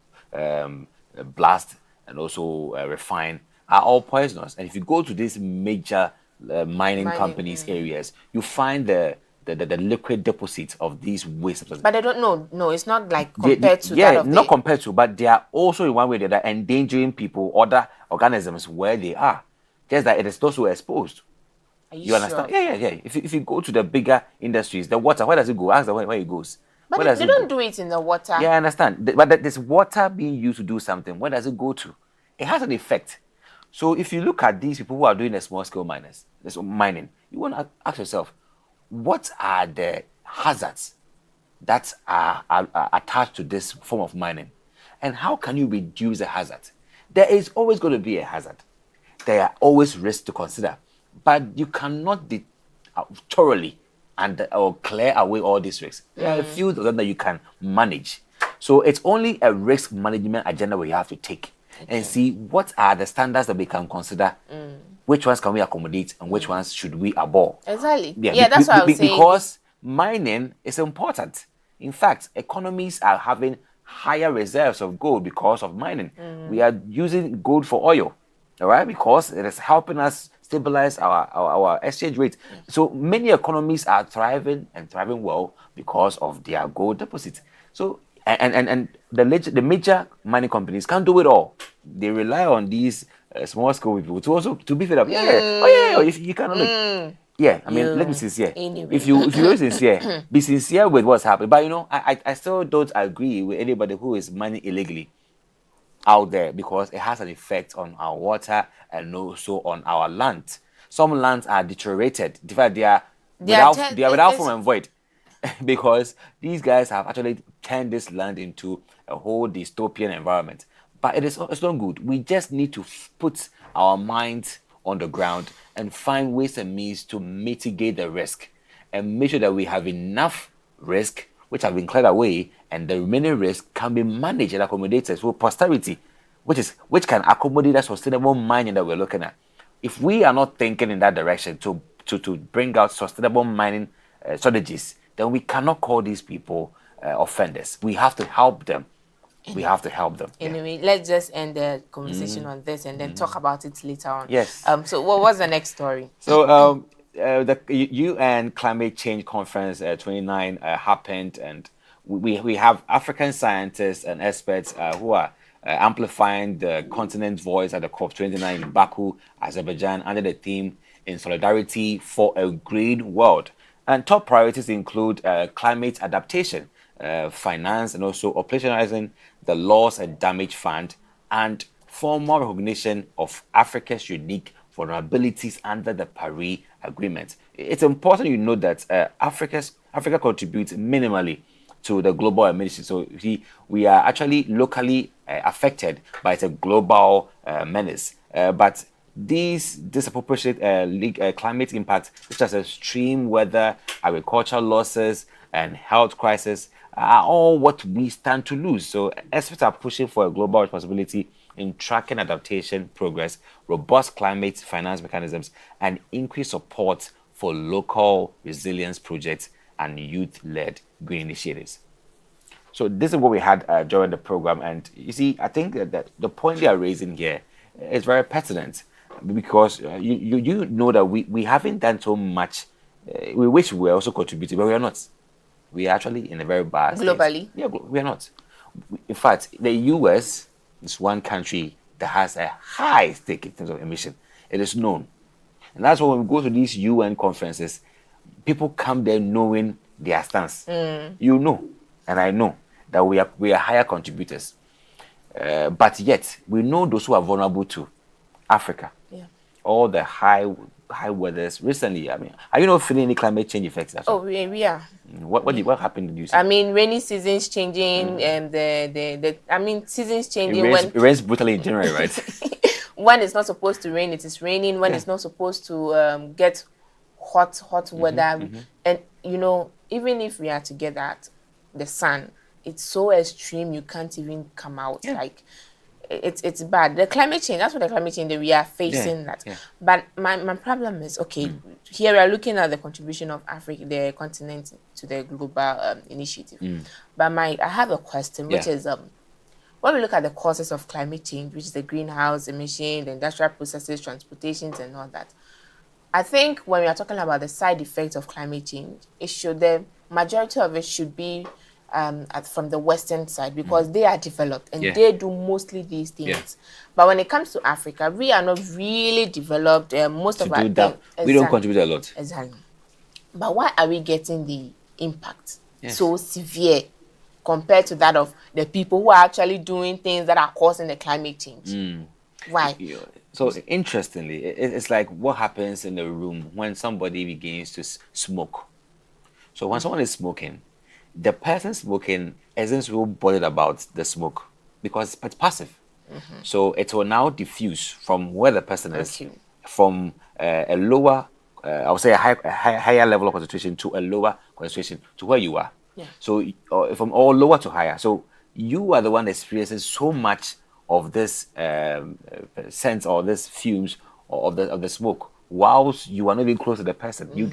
blast and also refine, are all poisonous. And if you go to these major mining companies' areas, you find the liquid deposits of these waste substances. But I don't know. No, it's not like compared to that of not compared to, but they are also in one way or the other endangering people, other organisms where they are. Just that it is also exposed. Are you understand? Sure? Yeah. If you go to the bigger industries, the water, where does it go? Ask them where it goes. But they don't do it in the water. Yeah, I understand. But there's water being used to do something. Where does it go to? It has an effect. So if you look at these people who are doing the small-scale mining, you want to ask yourself, what are the hazards that are attached to this form of mining. And how can you reduce the hazard? There is always going to be a hazard. There are always risks to consider, but you cannot thoroughly and or clear away all these risks. There are a few of them that you can manage. So it's only a risk management agenda we have to take and see what are the standards that we can consider. Which ones can we accommodate and which ones should we abhor? Exactly. Yeah, that's what I was saying. Because mining is important. In fact, economies are having higher reserves of gold because of mining. We are using gold for oil, all right, because it is helping us stabilize our exchange rate. So many economies are thriving and thriving well because of their gold deposits. So and the major mining companies can't do it all. They rely on these small scale people to also to beef it up. If you cannot look. Yeah, I mean, let me be sincere. Anyway. If you're sincere, be sincere with what's happening. But I still don't agree with anybody who is mining illegally out there, because it has an effect on our water and also on our land. Some lands are deteriorated. In fact, they are without form and void, because these guys have actually turned this land into a whole dystopian environment. But it's not good. We just need to put our minds on the ground and find ways and means to mitigate the risk and make sure that we have enough risk which have been cleared away, and the remaining risk can be managed and accommodated for posterity, which can accommodate that sustainable mining that we're looking at. If we are not thinking in that direction to bring out sustainable mining strategies, then we cannot call these people offenders. We have to help them. We have to help them. Anyway, let's just end the conversation on this and then talk about it later on. Yes. So what was the next story? So the UN Climate Change Conference 29 happened, and we have African scientists and experts who are amplifying the continent's voice at the COP29 in Baku, Azerbaijan, under the theme "In Solidarity for a Green World." And top priorities include climate adaptation, finance, and also operationalizing the loss and damage fund, and formal recognition of Africa's unique vulnerabilities under the Paris Agreement. It's important you know that Africa contributes minimally to the global emissions. So we are actually locally affected by the global menace. But these disproportionate climate impacts, such as extreme weather, agricultural losses, and health crisis, are all what we stand to lose. So experts are pushing for a global responsibility in tracking adaptation progress, robust climate finance mechanisms, and increased support for local resilience projects and youth-led green initiatives. So this is what we had during the program. And you see, I think that the point they are raising here is very pertinent, because you know that we haven't done so much. We wish we were also contributing, but we are not. We are actually in a very bad state. Globally? Yeah, we are not. In fact, the US is one country that has a high stake in terms of emission. It is known. And that's why when we go to these UN conferences, people come there knowing their stance. You know, and I know, that we are higher contributors. But yet, we know those who are vulnerable to Africa. Yeah. All the high weathers recently. I mean, are you not feeling any climate change effects? Oh, we are. What happened? Did you see? I mean, rainy seasons changing, and seasons changing. It rains brutally in January, right? When it's not supposed to rain, it is raining. When it's not supposed to get hot weather, and even if we are together at the sun, it's so extreme you can't even come out. Like it's bad. The climate change, that's what the climate change that we are facing. But my problem is, here we are looking at the contribution of Africa, the continent, to the global initiative. But I have a question, which is when we look at the causes of climate change, which is the greenhouse emission, the industrial processes, transportations, and all that, I think when we are talking about the side effects of climate change, the majority of it should be from the Western side, because they are developed and they do mostly these things. But when it comes to Africa, we are not really developed. Most of our we don't contribute a lot. Exactly. But why are we getting the impact so severe compared to that of the people who are actually doing things that are causing the climate change? Why? So interestingly, it's like what happens in the room when somebody begins to smoke. So when someone is smoking, the person smoking isn't so bothered about the smoke because it's passive. So it will now diffuse from where the person is, from a lower, I would say higher level of concentration to a lower concentration to where you are. Yeah. So from all lower to higher. So you are the one experiencing so much of this sense or this fumes of the smoke, whilst you are not even close to the person. You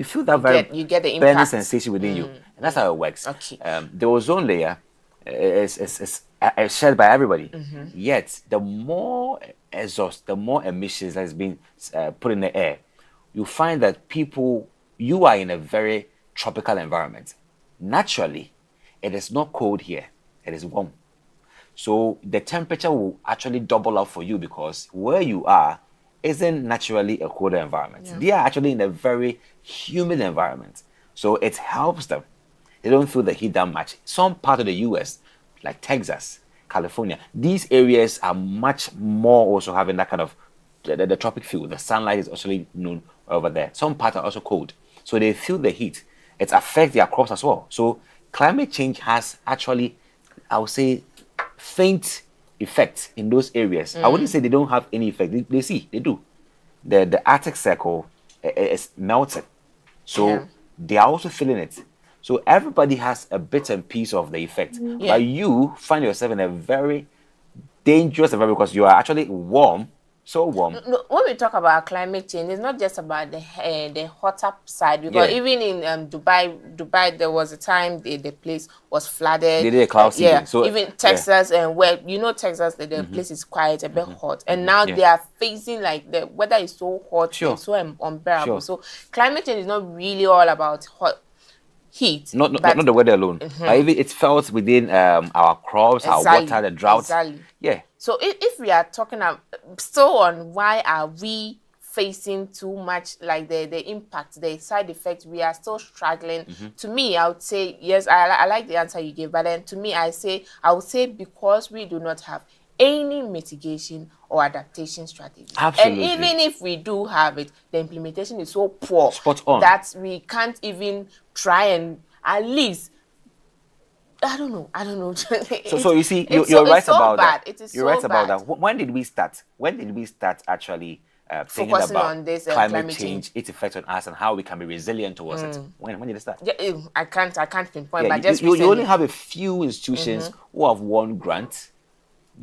feel that you get the burning impact. sensation within you, and that's how it works. Okay. The ozone layer is shared by everybody. Yet the more exhaust, the more emissions that has been put in the air, you find that you are in a very tropical environment. Naturally, it is not cold here; it is warm. So the temperature will actually double up for you because where you are isn't naturally a colder environment. They are actually in a very humid environment. So it helps them. They don't feel the heat that much. Some part of the US, like Texas, California, these areas are much more also having that kind of the tropic feel. The sunlight is actually known over there. Some parts are also cold. So they feel the heat. It affects their crops as well. So climate change has actually, I would say, faint effect in those areas. I wouldn't say they don't have any effect. They do. The Arctic Circle is melted. So they are also feeling it. So everybody has a bit and piece of the effect. But you find yourself in a very dangerous environment because you are actually warm, so warm. No, when we talk about climate change, it's not just about the hotter side, because even in Dubai, there was a time the place was flooded. They did a cloud seeding. So even Texas and where Texas, the place is quite a bit hot, and now they are facing like the weather is so hot, and so unbearable. So climate change is not really all about heat. Not the weather alone. Even it's felt within our crops, our water, the droughts. Yeah. So if we are talking still on why are we facing too much, like the impact, the side effects, we are still struggling. To me, I would say, yes, I like the answer you gave, but then to me, I would say because we do not have any mitigation or adaptation strategy. Absolutely. And even if we do have it, the implementation is so poor that we can't even try and at least, I don't know. So you see, you're right about that. You're right about that. When did we start? When did we start actually thinking focusing about on this climate change, its effect on us, and how we can be resilient towards it? When did it start? Yeah, I can't pinpoint, but just you only have a few institutions who have won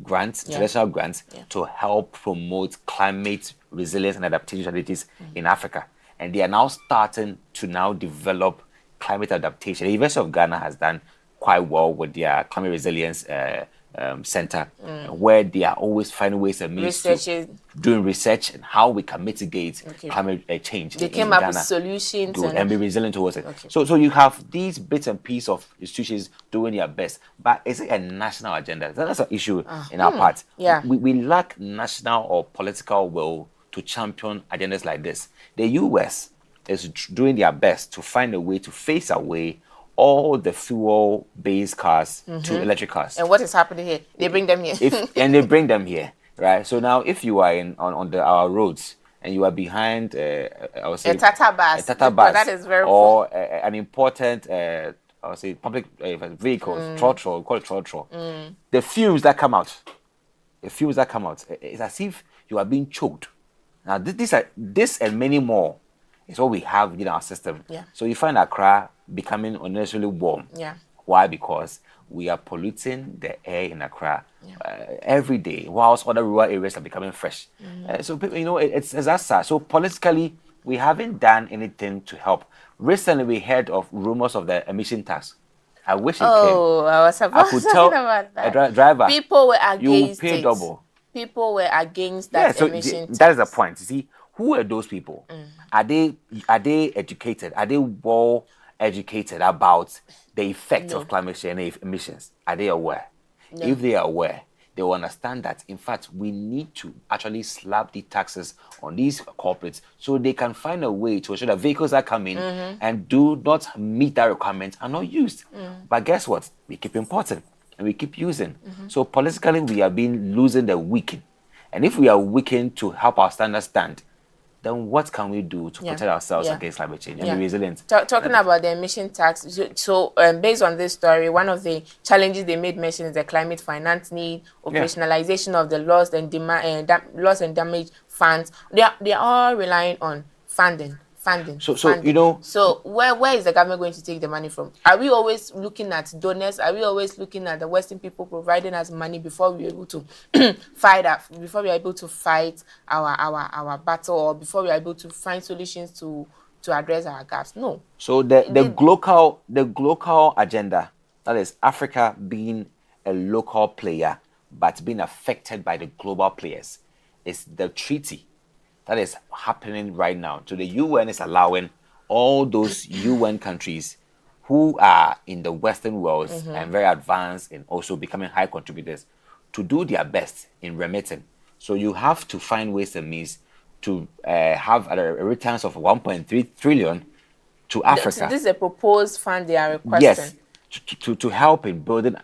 international grants to help promote climate resilience and adaptation strategies in Africa, and they are now starting to develop climate adaptation. The University of Ghana has done quite well with their climate resilience center, where they are always finding ways and means to doing research and how we can mitigate climate change. They came up with solutions and be resilient towards it. So you have these bits and pieces of institutions doing their best, but is it a national agenda? That's an issue in our part. We lack national or political will to champion agendas like this. The US is doing their best to find a way to phase away all the fuel-based cars to electric cars. And what is happening here? They bring them here. And they bring them here, right? So now, if you are on our roads and you are behind, I would say a Tata bus, that is very or an important, I would say public vehicles, trotro, we call it trotro. The fumes that come out, it's as if you are being choked. Now, this and many more is what we have within our system. So you find Accra becoming unnecessarily warm. Why? Because we are polluting the air in Accra every day, whilst other rural areas are becoming fresh. So it's that sad. So politically, we haven't done anything to help. Recently, we heard of rumors of the emission tax. I wish it came. I was about to talk about that. A driver, people were against you pay double. People were against that emission tax. That is the point. You see, who are those people? Are they educated? Are they well educated about the effect of climate change and emissions? Are they aware? If they are aware, they will understand that, in fact, we need to actually slap the taxes on these corporates so they can find a way to ensure that vehicles that come in and do not meet that requirement are not used. But guess what? We keep importing and we keep using. So politically, we are losing the weakened. And if we are weakened to help our standards stand, then what can we do to protect ourselves against climate change and be resilient? Talking about the emission tax, so based on this story, one of the challenges they made mention is the climate finance need, operationalization of the loss and loss and damage funds. They are all relying on funding. So you know, so where is the government going to take the money from? Are we always looking at donors? Are we always looking at the Western people providing us money before we're able to fight our battle, or before we're able to find solutions to address our gaps? No. So the global agenda, that is Africa being a local player but being affected by the global players, is the treaty that is happening right now. So the UN is allowing all those UN countries who are in the Western world and very advanced and also becoming high contributors to do their best in remitting. So you have to find ways and means to have a returns of 1.3 trillion to Africa. This is a proposed fund they are requesting. Yes, to help in building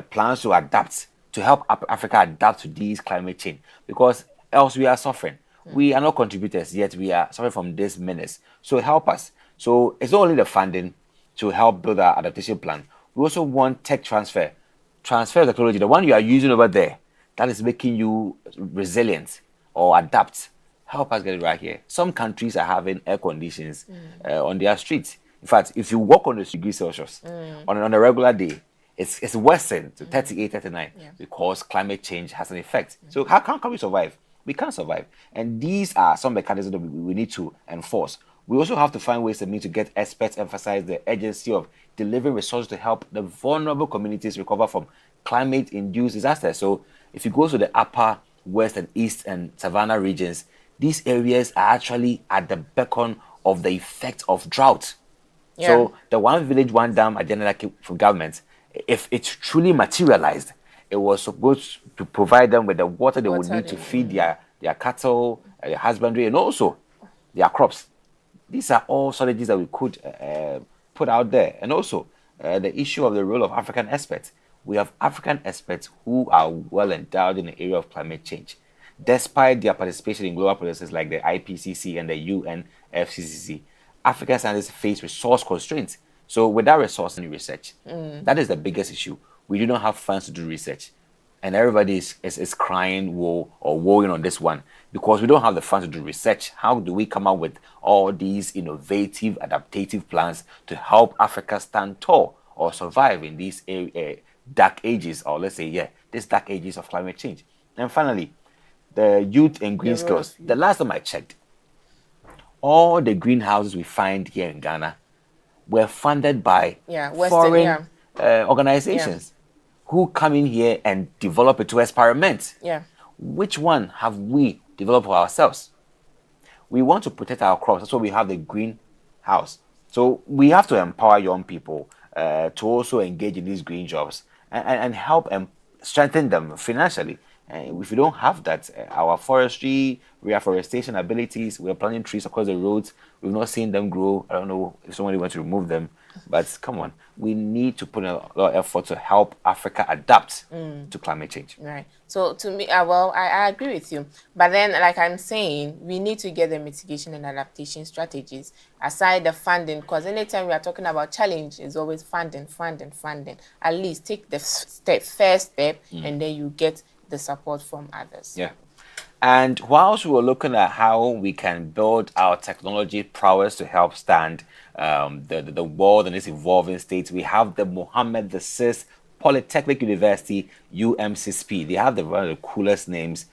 plans to adapt, to help Africa adapt to these climate change, because else we are suffering. We are not contributors, yet we are suffering from this menace. So help us. So it's not only the funding to help build our adaptation plan. We also want tech transfer technology, the one you are using over there, that is making you resilient or adapt. Help us get it right here. Some countries are having air conditions on their streets. In fact, if you walk on the degrees Celsius on a regular day, it's worsened to 38, 39 because climate change has an effect. So how can we survive? We can't survive. And these are some mechanisms that we need to enforce. We also have to find ways to get experts emphasize the urgency of delivering resources to help the vulnerable communities recover from climate-induced disasters. So if you go to the upper west and east and savannah regions, these areas are actually at the beckon of the effect of drought. So the one village, one dam agenda that came from government, if it's truly materialized, it was supposed to provide them with the water they would need to feed their cattle, their husbandry, and also their crops. These are all strategies that we could put out there. And also the issue of the role of African experts. We have African experts who are well endowed in the area of climate change. Despite their participation in global processes like the IPCC and the UNFCCC, African scientists face resource constraints. So without resource and research, that is the biggest issue. We do not have funds to do research. And everybody is crying woe or woeing on this one because we don't have the funds to do research. How do we come up with all these innovative, adaptive plans to help Africa stand tall or survive in these dark ages, or let's say, these dark ages of climate change? And finally, the youth and green skills. The last time I checked, all the greenhouses we find here in Ghana were funded by foreign organizations who come in here and develop it to experiment. Which one have we developed for ourselves? We want to protect our crops. That's why we have the greenhouse. So we have to empower young people to also engage in these green jobs and help strengthen them financially. If we don't have that, our forestry, reforestation abilities, we're planting trees across the roads, we've not seen them grow. I don't know if somebody wants to remove them, but come on. We need to put a lot of effort to help Africa adapt to climate change. Right. So to me, I agree with you. But then, like I'm saying, we need to get the mitigation and adaptation strategies aside the funding, because anytime we are talking about challenge, it's always funding. At least take the first step, and then you get the support from others. And whilst we were looking at how we can build our technology prowess to help stand the world in its evolving state, we have the Mohammed VI Polytechnic University, UM6P. They have one of the coolest names,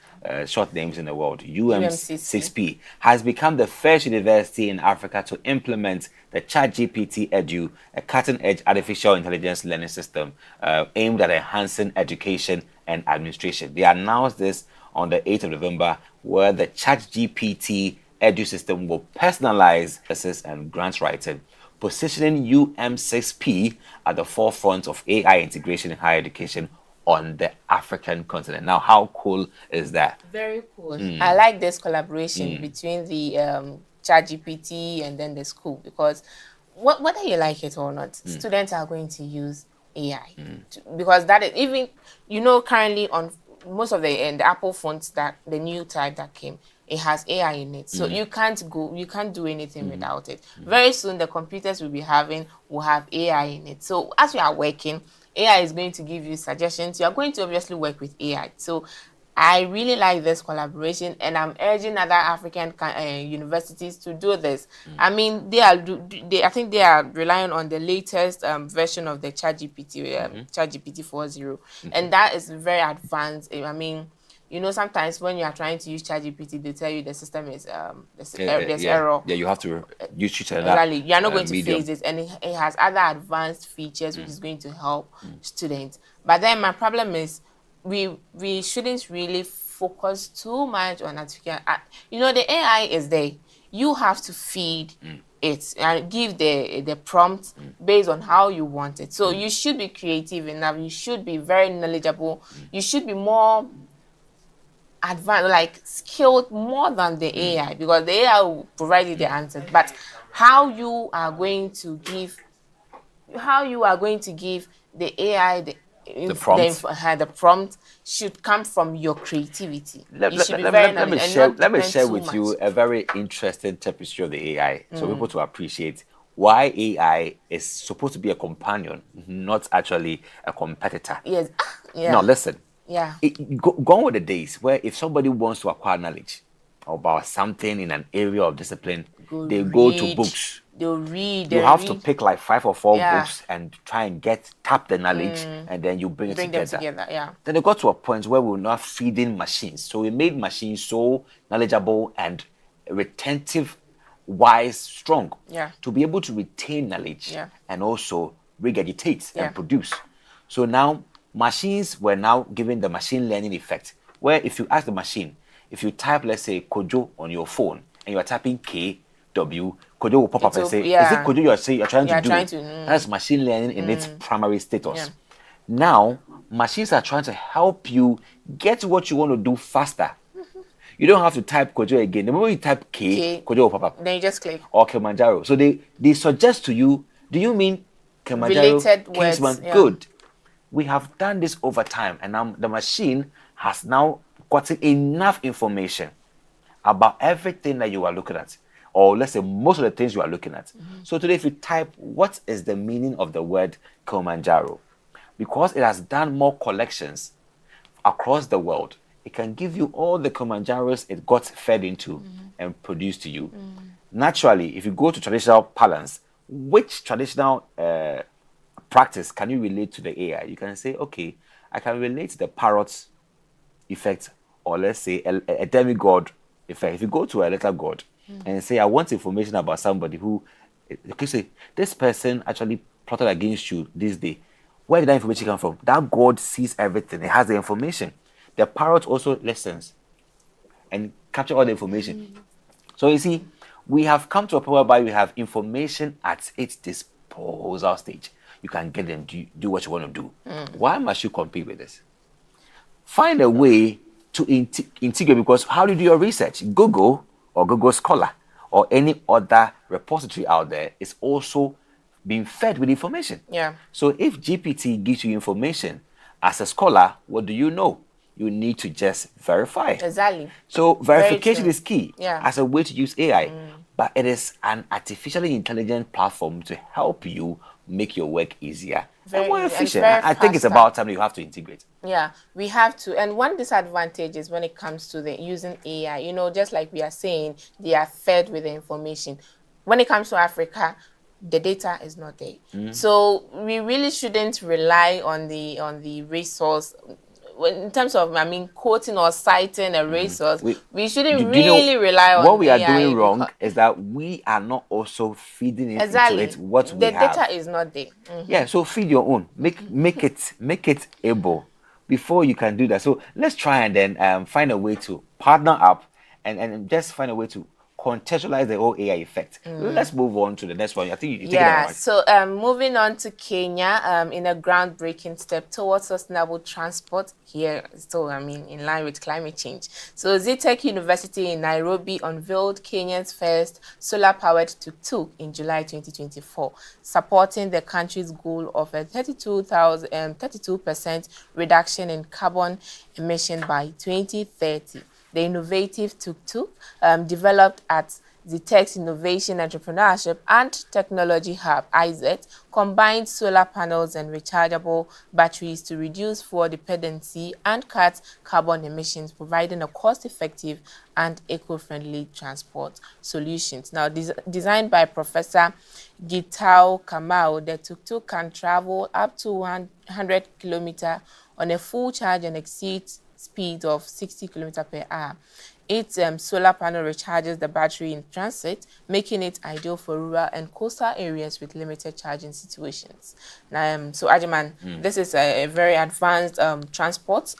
short names in the world. UM6P has become the first university in Africa to implement the ChatGPT Edu, a cutting-edge artificial intelligence learning system aimed at enhancing education and administration. They announced this on the 8th of November, where the ChatGPT Edu system will personalize assess and grant writing, positioning UM6P at the forefront of AI integration in higher education on the African continent. Now, how cool is that? Very cool. I like this collaboration between the ChatGPT and then the school, because whether you like it or not, students are going to use AI because that is even, currently on most of the Apple phones, that the new type that came, it has AI in it. So you can't do anything without it. Very soon the computers will have AI in it. So as you are working, AI is going to give you suggestions. You are going to obviously work with AI. So I really like this collaboration, and I'm urging other African universities to do this. I mean, I think they are relying on the latest version of the ChatGPT, ChatGPT 4.0, and that is very advanced. I mean, you know, sometimes when you are trying to use ChatGPT, they tell you the system is there's error. Yeah, you have to use it. Exactly. You are not going to face it, and it has other advanced features which is going to help students. But then my problem is we shouldn't really focus too much on artificial. You know, the AI is there. You have to feed it and give the prompt based on how you want it. So you should be creative enough. You should be very knowledgeable. You should be more advanced, like skilled more than the AI, because the AI will provide you the answers. But how you are going to give the AI the prompt should come from your creativity. Let me share with you a very interesting tapestry of the AI, so people to appreciate why AI is supposed to be a companion, not actually a competitor. Yes. Yeah. Now listen. Yeah. Gone were the days where if somebody wants to acquire knowledge about something in an area of discipline, they go to books. They'll read. You have to pick like 5 or 4 books and try and tap the knowledge, and then you bring it together. Them together. Yeah. Then they got to a point where we were not feeding machines. So we made machines so knowledgeable and retentive, wise, strong, to be able to retain knowledge and also regurgitate and produce. So now machines were now given the machine learning effect, where if you ask the machine, if you type, let's say, Kojo on your phone, and you are typing KW, Kojo will pop up and say, is it Kojo you're trying to do? That's machine learning in its primary status. Yeah. Now, machines are trying to help you get what you want to do faster. You don't have to type Kojo again. The moment you type K, Kojo will pop up. Then you just click. Or Kilimanjaro. So they suggest to you, do you mean Kilimanjaro? Related words. Good. We have done this over time, and now the machine has now gotten enough information about everything that you are looking at, or let's say most of the things you are looking at. So today, if you type, what is the meaning of the word Kilimanjaro? Because it has done more collections across the world, it can give you all the Kilimanjaros it got fed into and produced to you. Naturally, if you go to traditional parlance, which traditional practice can you relate to the AI? You can say, okay, I can relate to the parrot effect, or let's say a demigod effect. If you go to a little god and say, I want information about somebody who, you can say, this person actually plotted against you this day. Where did that information come from? That god sees everything. It has the information. The parrot also listens and captures all the information. So you see, we have come to a point whereby we have information at its disposal stage. You can get them to do what you want to do. Why must you compete with this? Find a way to integrate, because how do you do your research? Google or Google Scholar or any other repository out there is also being fed with information. Yeah. So if GPT gives you information, as a scholar, what do you know? You need to just verify. Exactly. So verification is key as a way to use AI. But it is an artificially intelligent platform to help you make your work easier and more efficient. I think it's about time you have to integrate. Yeah, we have to. And one disadvantage is when it comes to the using AI, you know, just like we are saying, they are fed with the information. When it comes to Africa, the data is not there. So we really shouldn't rely on the resource. In terms of, I mean, quoting or citing a resource, we shouldn't really rely on what we are doing wrong is that we are not also feeding it into it what we have. The data is not there. Yeah, so feed your own. Make it able before you can do that. So let's try and then find a way to partner up and just find a way to contextualize the whole AI effect. Let's move on to the next one. I think you take it on. So moving on to Kenya, in a groundbreaking step towards sustainable transport here, so I mean in line with climate change. So Zitech University in Nairobi unveiled Kenya's first solar-powered tuk-tuk in July 2024, supporting the country's goal of a 32% reduction in carbon emission by 2030. The innovative tuk-tuk, developed at the Tech Innovation Entrepreneurship and Technology Hub, IZET, combines solar panels and rechargeable batteries to reduce fuel dependency and cut carbon emissions, providing a cost-effective and eco-friendly transport solutions. Now, designed by Professor Gitao Kamau, the tuk-tuk can travel up to 100 kilometers on a full charge and exceeds speed of 60 kilometers per hour. Its solar panel recharges the battery in transit, making it ideal for rural and coastal areas with limited charging situations. So Agyemang, this is a very advanced transport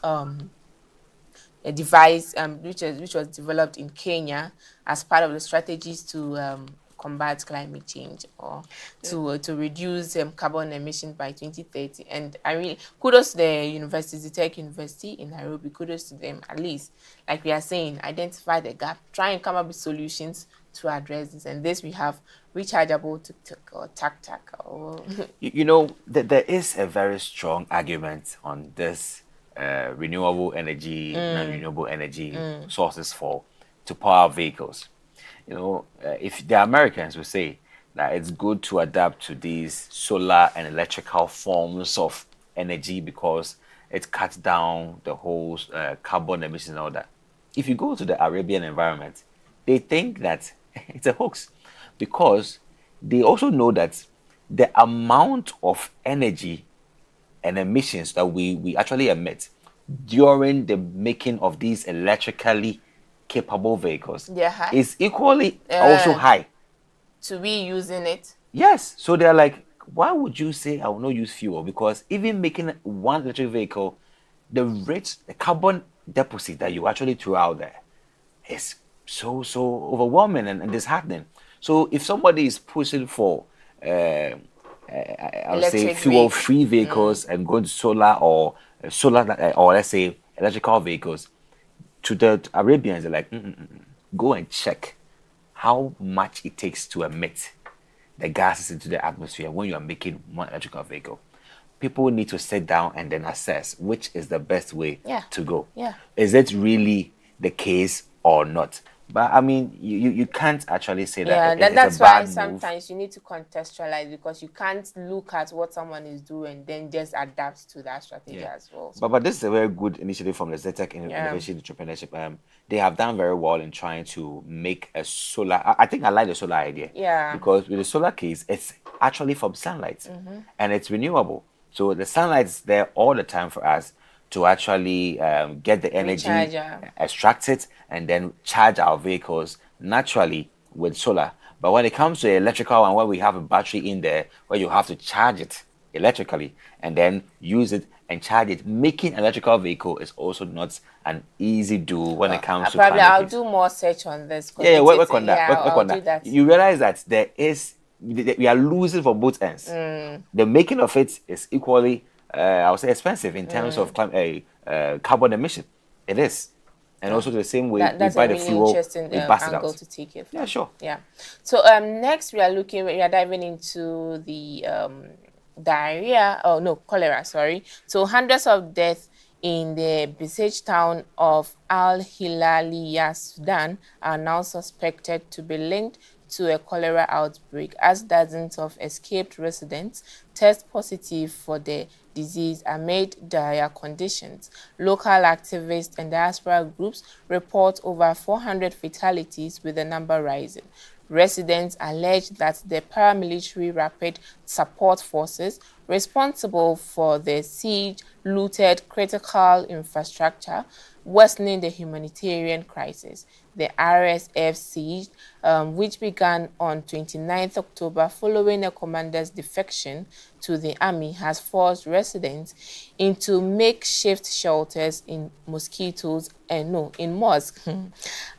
a device which was developed in Kenya as part of the strategies to combat climate change or to reduce carbon emissions by 2030. And I really kudos to the universities, the Tech University in Nairobi, kudos to them. At least, like we are saying, identify the gap, try and come up with solutions to address this. And this we have rechargeable tuk-tuk or tak-tak. Or You know, there is a very strong argument on this renewable energy, non-renewable energy sources to power vehicles. You know, if the Americans will say that it's good to adapt to these solar and electrical forms of energy because it cuts down the whole carbon emissions and all that. If you go to the Arabian environment, they think that it's a hoax because they also know that the amount of energy and emissions that we actually emit during the making of these electrically capable vehicles is equally also high. To be using it. Yes. So they're like, why would you say I will not use fuel? Because even making one electric vehicle, the carbon deposit that you actually throw out there is so overwhelming and disheartening. So if somebody is pushing for I would say fuel-free vehicles and going to solar or let's say electrical vehicles, to the Arabians, they're like, go and check how much it takes to emit the gases into the atmosphere when you are making one electrical vehicle. People need to sit down and then assess which is the best way to go. Is it really the case or not? But I mean, you can't actually say that. That's why sometimes you need to contextualize, because you can't look at what someone is doing and then just adapt to that strategy as well. But this is a very good initiative from the ZTech Innovation Entrepreneurship. They have done very well in trying to make a solar. I think I like the solar idea. Because with the solar case, it's actually from sunlight and it's renewable. So the sunlight is there all the time for us to actually get the energy, extract it, and then charge our vehicles naturally with solar. But when it comes to electrical and where we have a battery in there, where you have to charge it electrically and then use it and charge it, making an electrical vehicle is also not an easy do when it comes to probably I'll do more search on this. Work on that. You realize that we are losing from both ends. The making of it is equally I would say expensive in terms of carbon emission. It is. And also the same way we buy the fuel, we pass it out. To take it from. Yeah, sure. Yeah. So next we are diving into the cholera, sorry. So hundreds of deaths in the besieged town of Al Hilaliya, Sudan are now suspected to be linked to a cholera outbreak, as dozens of escaped residents test positive for the disease amid dire conditions. Local activists and diaspora groups report over 400 fatalities, with the number rising. Residents allege that the paramilitary rapid support forces responsible for the siege looted critical infrastructure, worsening the humanitarian crisis. The RSF siege, which began on 29th October following a commander's defection to the army, has forced residents into makeshift shelters in mosques.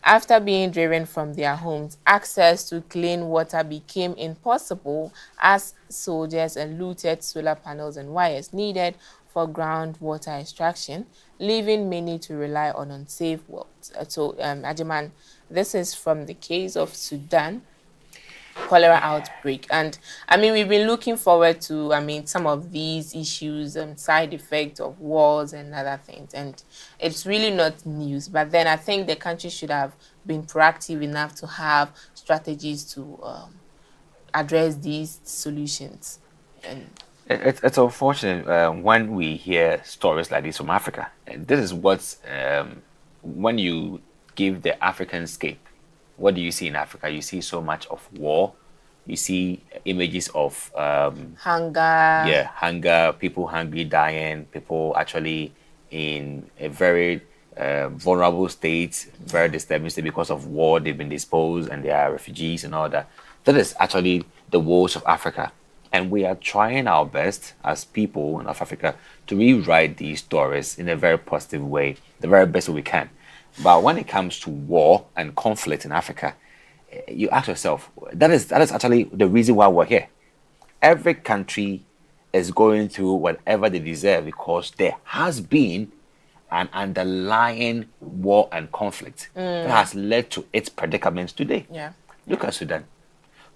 After being driven from their homes, access to clean water became impossible as soldiers looted solar panels and wires needed for groundwater extraction, leaving many to rely on unsafe wells. So, Agyemang, this is from the case of Sudan. cholera outbreak. And I mean, we've been looking forward to, I mean, some of these issues and side effects of wars and other things. And it's really not news. But then I think the country should have been proactive enough to have strategies to address these solutions. And it's unfortunate when we hear stories like this from Africa. And this is what's when you give the African scape. What do you see in Africa? You see so much of war. You see images of hunger. Yeah, hunger, people hungry, dying, people actually in a very vulnerable state, very disturbing state because of war. They've been disposed and they are refugees and all that. That is actually the woes of Africa. And we are trying our best as people in Africa to rewrite these stories in a very positive way, the very best way we can. But when it comes to war and conflict in Africa, you ask yourself, that is actually the reason why we're here. Every country is going through whatever they deserve because there has been an underlying war and conflict that has led to its predicaments today. Yeah. Look at Sudan.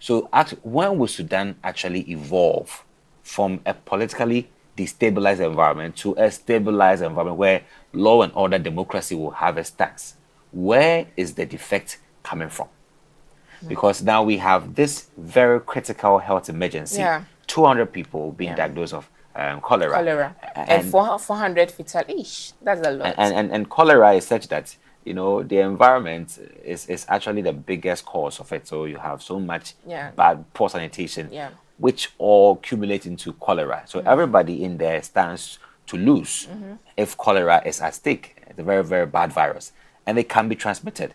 So when will Sudan actually evolve from a politically destabilized environment to a stabilized environment where law and order democracy will have a stance? Where is the defect coming from? Because now we have this very critical health emergency. 200 people being diagnosed of cholera. And 400 fatal-ish. That's a lot. And cholera is such that, you know, the environment is actually the biggest cause of it. So you have so much bad, poor sanitation, which all accumulate into cholera. So everybody in there stands to lose if cholera is at stake. It's a very, very bad virus. And it can be transmitted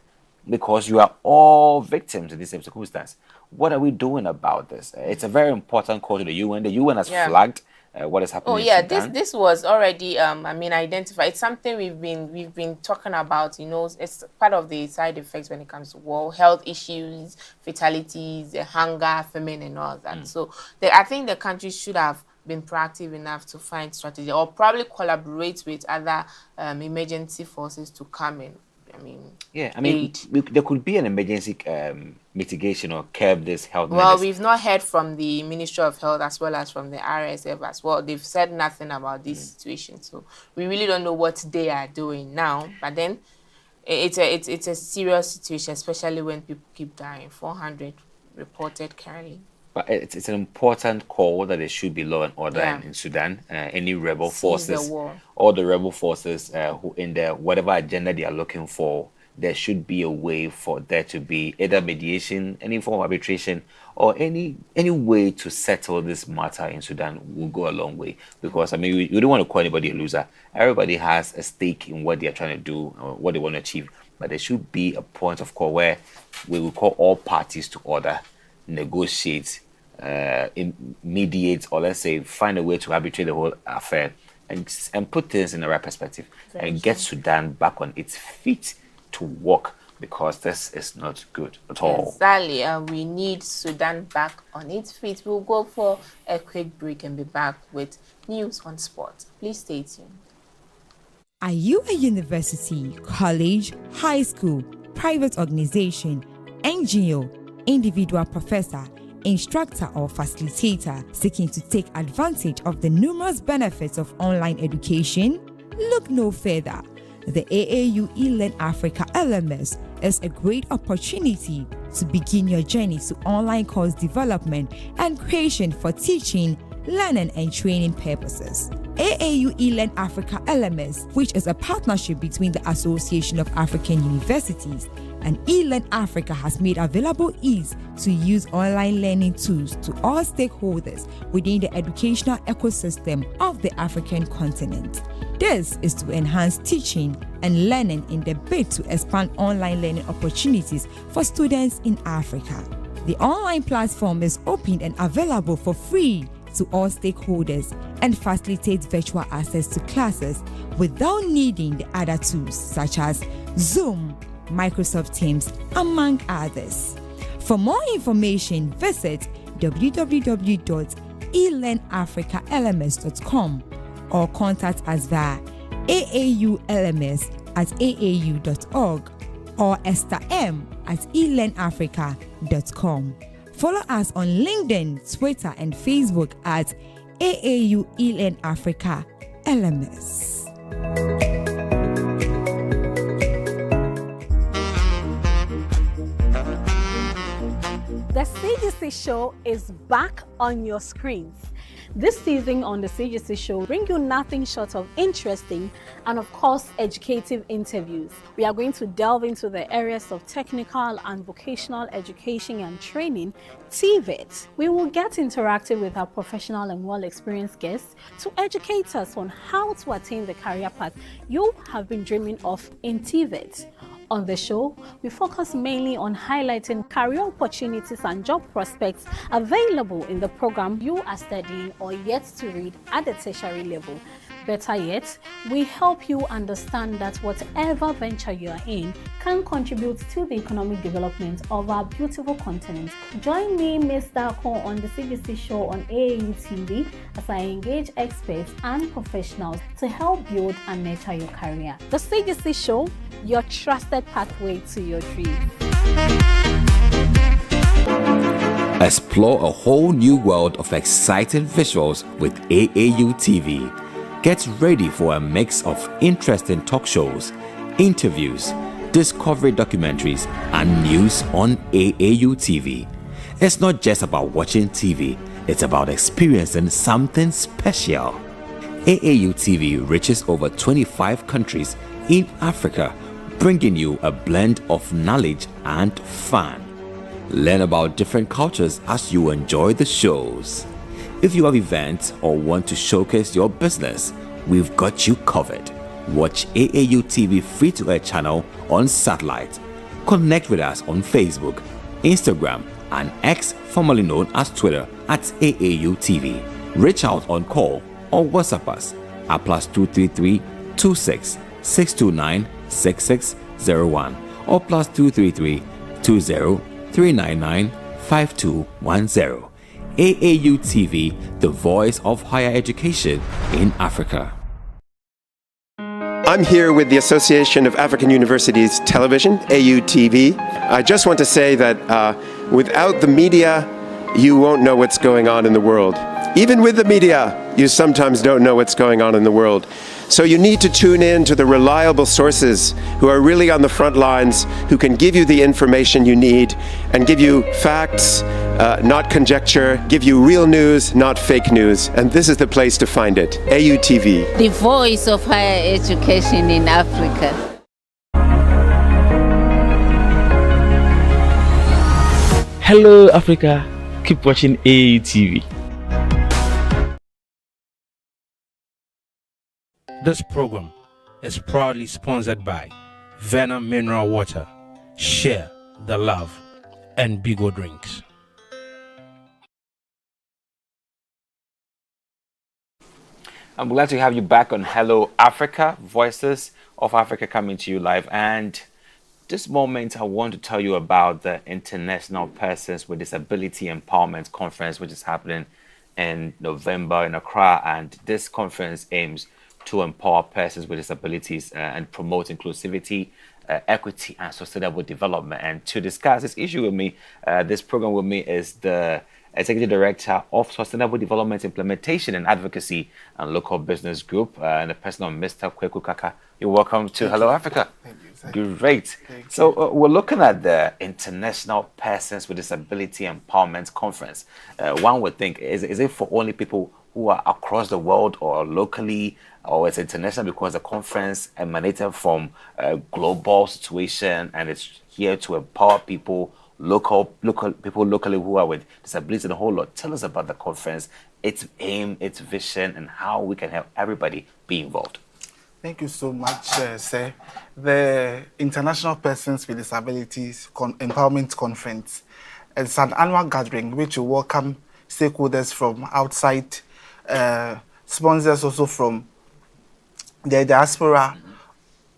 because you are all victims in this same circumstance. What are we doing about this? It's a very important call to the UN. The UN has flagged what is happening. Oh yeah, in Sudan. this was already identified. It's something we've been talking about. You know, it's part of the side effects when it comes to war, health issues, fatalities, hunger, famine, and all that. So I think the country should have been proactive enough to find strategy or probably collaborate with other emergency forces to come in. There could be an emergency mitigation or curb this health. Well, we've not heard from the Ministry of Health as well as from the RSF as well. They've said nothing about this situation, so we really don't know what they are doing now. But then it's a serious situation, especially when people keep dying. 400 reported currently. But it's an important call that there should be law and order in Sudan. Any rebel forces, all the rebel forces who in their whatever agenda they are looking for, there should be a way for there to be either mediation, any form of arbitration, or any way to settle this matter in Sudan will go a long way. Because I mean, we don't want to call anybody a loser. Everybody has a stake in what they are trying to do or what they want to achieve. But there should be a point of call where we will call all parties to order, negotiate, mediate, or let's say find a way to arbitrate the whole affair and put things in the right perspective and get Sudan back on its feet to work, because this is not good at all. Exactly. We need Sudan back on its feet. We'll go for a quick break and be back with news on sports. Please stay tuned. Are you a university, college, high school, private organization, NGO, individual professor, instructor or facilitator seeking to take advantage of the numerous benefits of online education? Look no further. The AAU eLearn Africa LMS is a great opportunity to begin your journey to online course development and creation for teaching, learning and training purposes. AAU eLearn Africa LMS, which is a partnership between the Association of African Universities and eLearn Africa, has made available ease to use online learning tools to all stakeholders within the educational ecosystem of the African continent. This is to enhance teaching and learning in the bid to expand online learning opportunities for students in Africa. The online platform is open and available for free to all stakeholders and facilitates virtual access to classes without needing the other tools such as Zoom, Microsoft Teams, among others. For more information, visit www.elearnafricalms.com or contact us via aaulms@aau.org or estherm@elearnafrica.com. Follow us on LinkedIn, Twitter, and Facebook at AAU ELN Africa LMS. The CGC Show is back on your screens. This season on the CGC Show bring you nothing short of interesting and of course educative interviews. We are going to delve into the areas of technical and vocational education and training, TVET. We will get interactive with our professional and well-experienced guests to educate us on how to attain the career path you have been dreaming of in TVET. On the show, we focus mainly on highlighting career opportunities and job prospects available in the program you are studying or yet to read at the tertiary level. Better yet, we help you understand that whatever venture you are in can contribute to the economic development of our beautiful continent. Join me, Ms. Darko, on the CGC Show on AAU TV as I engage experts and professionals to help build and nurture your career. The CGC Show, your trusted pathway to your dreams. Explore a whole new world of exciting visuals with AAU TV. Get ready for a mix of interesting talk shows, interviews, discovery documentaries, and news on AAU TV. It's not just about watching TV, it's about experiencing something special. AAU TV reaches over 25 countries in Africa, bringing you a blend of knowledge and fun. Learn about different cultures as you enjoy the shows. If you have events or want to showcase your business, we've got you covered. Watch AAU TV free-to-air channel on satellite. Connect with us on Facebook, Instagram, and X, formerly known as Twitter, at AAU TV. Reach out on call or WhatsApp us at +233 26 629 6601 or +233 20 399 5210. AAU TV, the voice of higher education in Africa. I'm here with the Association of African Universities Television, AUTV. I just want to say that without the media, you won't know what's going on in the world. Even with the media, you sometimes don't know what's going on in the world. So you need to tune in to the reliable sources who are really on the front lines, who can give you the information you need and give you facts, not conjecture, give you real news, not fake news. And this is the place to find it, AUTV. The voice of higher education in Africa. Hello Africa, keep watching AUTV. This program is proudly sponsored by Venom Mineral Water, Share the Love, and Bigo Drinks. I'm glad to have you back on Hello Africa, Voices of Africa coming to you live. And this moment, I want to tell you about the International Persons with Disability Empowerment Conference, which is happening in November in Accra. And this conference aims to empower persons with disabilities and promote inclusivity, equity, and sustainable development. And to discuss this issue with me, this program with me is the Executive Director of Sustainable Development Implementation and Advocacy and Local Business Group, and the person of Mr. Kweku Kaka. You're welcome to Hello Africa. Thank you. Great. So we're looking at the International Persons with Disability Empowerment Conference. One would think, is it for only people who are across the world or locally, or it's international because the conference emanated from a global situation and it's here to empower people, local people locally who are with disabilities and a whole lot. Tell us about the conference, its aim, its vision, and how we can help everybody be involved. Thank you so much, sir. The International Persons with Disabilities Empowerment Conference is an annual gathering which will welcome stakeholders from outside, sponsors also from the diaspora.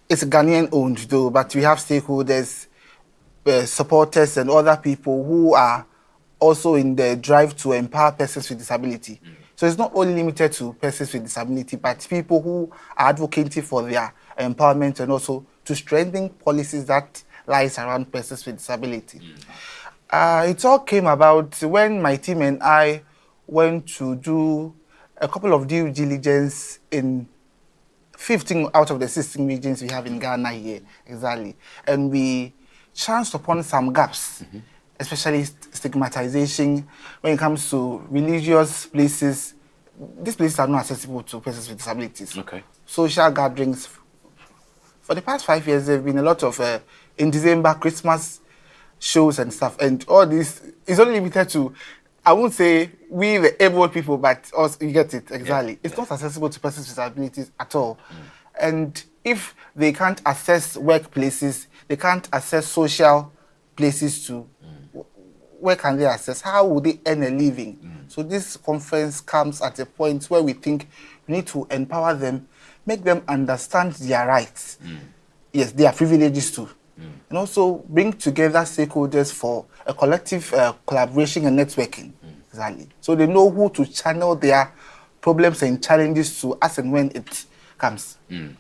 It's Ghanaian owned though, but we have stakeholders, supporters and other people who are also in the drive to empower persons with disability. So it's not only limited to persons with disability, but people who are advocating for their empowerment and also to strengthen policies that lies around persons with disability. It all came about when my team and I went to do a couple of due diligence in 15 out of the 16 regions we have in Ghana here, exactly. And we chanced upon some gaps, especially stigmatization when it comes to religious places. These places are not accessible to persons with disabilities. Okay. Social gatherings. For the past 5 years, there have been a lot of, in December, Christmas shows and stuff. And all this is only limited to, I won't say we the able people, but us, you get it, exactly. Yeah. It's not accessible to persons with disabilities at all. And if they can't access workplaces, they can't access social places to, where can they access? How will they earn a living? So this conference comes at a point where we think we need to empower them, make them understand their rights. Yes, their privileges too. And also bring together stakeholders for a collective collaboration and networking. Exactly. So they know who to channel their problems and challenges to as and when it comes. You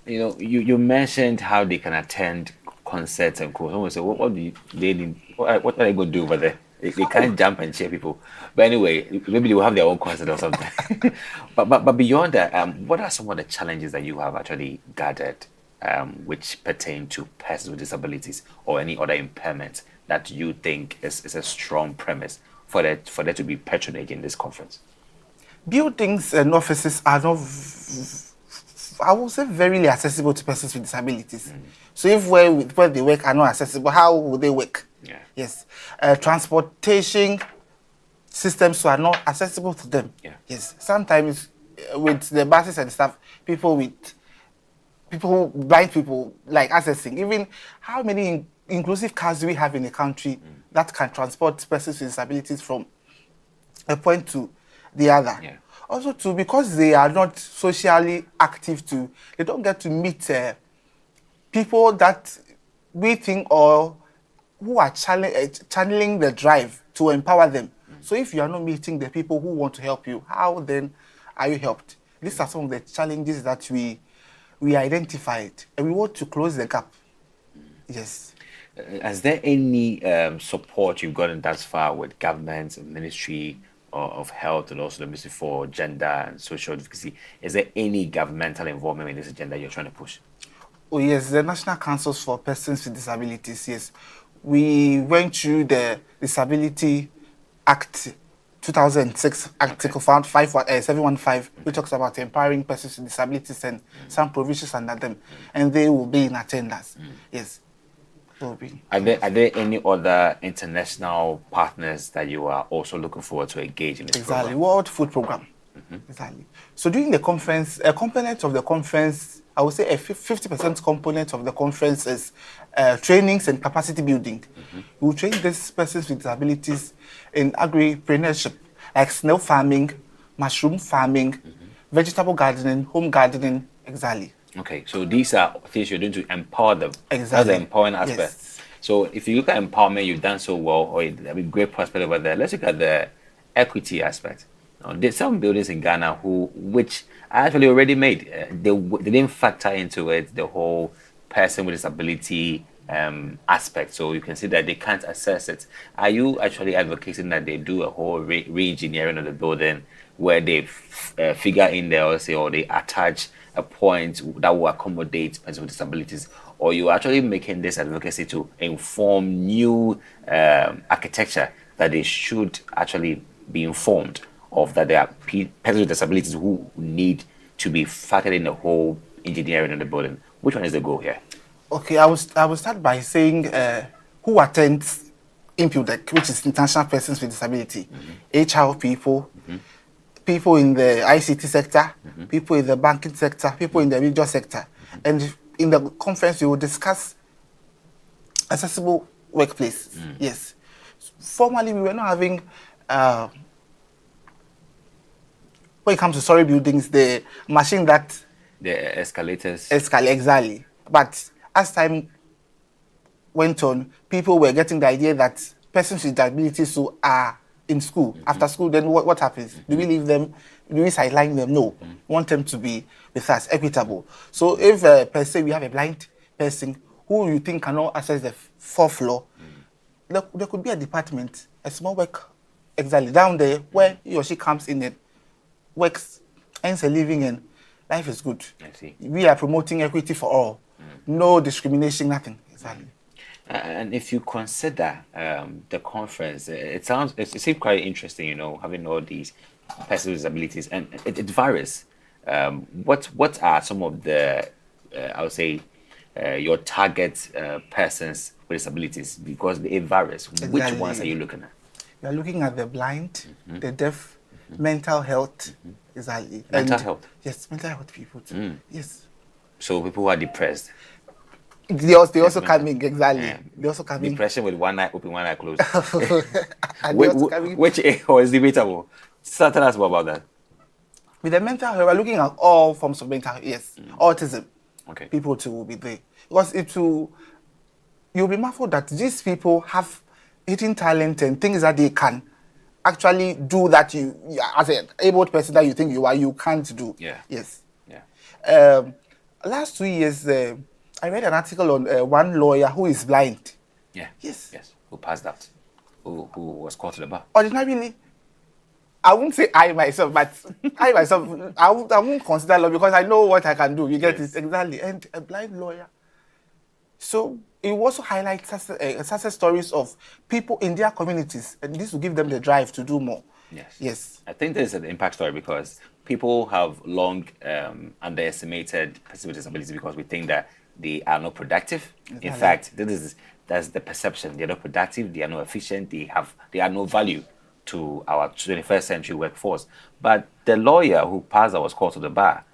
know, you mentioned how they can attend concerts and co. Someone said, what do they need? What are they going to do over there? They can't jump and cheer people. But anyway, maybe they will have their own concert or something. but beyond that, what are some of the challenges that you have actually gathered which pertain to persons with disabilities or any other impairment that you think is a strong premise for there to be patronage in this conference? Buildings and offices are not, I would say, very accessible to persons with disabilities. So if where they work are not accessible, how would they work? Yeah. Yes. Transportation systems are not accessible to them. Yeah. Yes. Sometimes with the buses and stuff, blind people like accessing. Even how many inclusive cars do we have in the country that can transport persons with disabilities from a point to the other? Yeah. Also, too, because they are not socially active, too, they don't get to meet people that we think or who are channeling the drive to empower them. So if you are not meeting the people who want to help you, how then are you helped? These are some of the challenges that we identified, and we want to close the gap. Yes. Is there any support you've gotten thus far with governments and Ministry of Health and also the Ministry for Gender and Social Advocacy? Is there any governmental involvement in this agenda you're trying to push? Oh yes, the National Councils for Persons with Disabilities, yes. We went through the Disability Act 2006, Article 715, which talks about empowering persons with disabilities and some provisions under them, and they will be in attendance. Yes. Are there any other international partners that you are also looking forward to engage in this Exactly. program? World Food Program. Exactly. So during the conference, a component of the conference, I would say a 50% component of the conference is trainings and capacity building. We will train these persons with disabilities in agripreneurship, like snail farming, mushroom farming, vegetable gardening, home gardening, exactly. Okay, so these are things you're doing to empower them. Exactly. That's the empowering aspect. Yes. So if you look at empowerment, you've done so well, or a great prospect over there. Let's look at the equity aspect. Now, there's some buildings in Ghana which are actually already made. They didn't factor into it the whole person with disability aspect. So you can see that they can't access it. Are you actually advocating that they do a whole re-engineering of the building where they figure in there or they attach a point that will accommodate persons with disabilities? Or you actually making this advocacy to inform new architecture that they should actually be informed of, that there are persons with disabilities who need to be factored in the whole engineering of the building? Which one is the goal here? Okay, I will start by saying who attends IMPUDEC, which is International Persons with Disability, HR people, people in the ICT sector, people in the banking sector, people in the media sector. And in the conference, we will discuss accessible workplace. Yes. Formerly, we were not having, when it comes to story buildings, the machine that... The escalators. Exactly. But as time went on, people were getting the idea that persons with disabilities who are in school, after school, then what happens? Do we leave them? Do we sideline them? No. We want them to be with us, equitable. So if per se we have a blind person who you think cannot access the fourth floor, there could be a department, a small work, exactly, down there, where he or she comes in and works, earns a living, and life is good. I see. We are promoting equity for all. No discrimination, nothing. Exactly. And if you consider the conference, it seems quite interesting, you know, having all these persons with disabilities, and it varies. What are some of the, I would say, your target persons with disabilities? Because it varies. Exactly. Which ones are you looking at? We are looking at the blind, the deaf, mental health. Exactly. Mental health? Yes, mental health people too. Yes. So people who are depressed. They also come in, exactly. Yeah. They also come in. Depression with one eye open, one eye closed. Which is debatable? Tell us more about that. With the mental health, we're looking at all forms of mental health. Yes. Autism. Okay. People too will be there. Because you'll be marveled that these people have hidden talent and things that they can actually do that you as an able person that you think you can't do. Yeah. Yes. Yeah. Last 2 years, I read an article on one lawyer who is blind. Yeah. Yes. Yes. Who passed out? Who was caught to the bar? Ordinarily, I won't say I myself, but I won't consider law because I know what I can do. You get it exactly. And a blind lawyer. So it also highlights success stories of people in their communities, and this will give them the drive to do more. Yes. Yes. I think there's an impact story because people have long underestimated persons with disabilities because we think that they are not productive. Exactly. In fact, that's the perception. They are not productive. They are not efficient. They are no value to our 21st century workforce. But the lawyer who passed that was called to the bar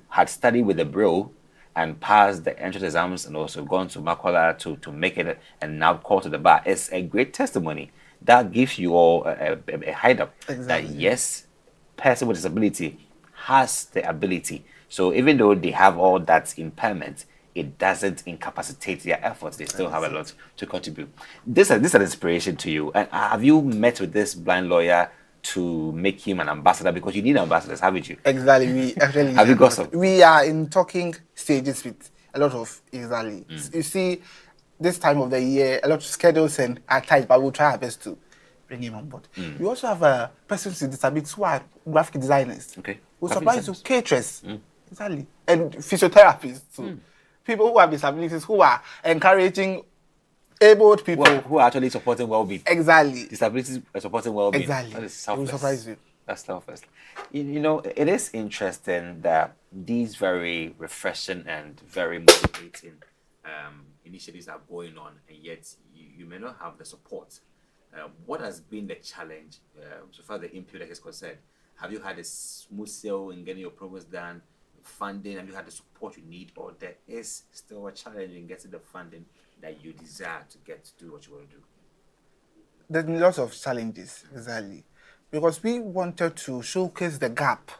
had studied with the bro and passed the entrance exams and also gone to Makola to make it and now called to the bar. It's a great testimony that gives you all a hide up. Exactly. That yes, person with disability has the ability. So even though they have all that impairment, it doesn't incapacitate their efforts. They still have a lot to contribute. This is an inspiration to you. And have you met with this blind lawyer to make him an ambassador? Because you need ambassadors, haven't you? Exactly. We actually have you got some? We are in talking stages with a lot of exactly. You see, this time of the year, a lot of schedules and are tight, but we'll try our best to bring him on board. We also have persons with disabilities who are graphic designers. Okay. Who supply to caterers. Exactly. And physiotherapists too. People who have disabilities who are encouraging abled people who are actually supporting well-being. Exactly. Disabilities are supporting well-being. Exactly. That is selfless. It will surprise you. That's selfless. You know, it is interesting that these very refreshing and very motivating initiatives are going on, and yet you may not have the support. What has been the challenge so far the input is concerned? Have you had a smooth sail in getting your programs done? Funding, have you had the support you need, or there is still a challenge in getting the funding that you desire to get to do what you want to do? There's lots of challenges, exactly, because we wanted to showcase the gap,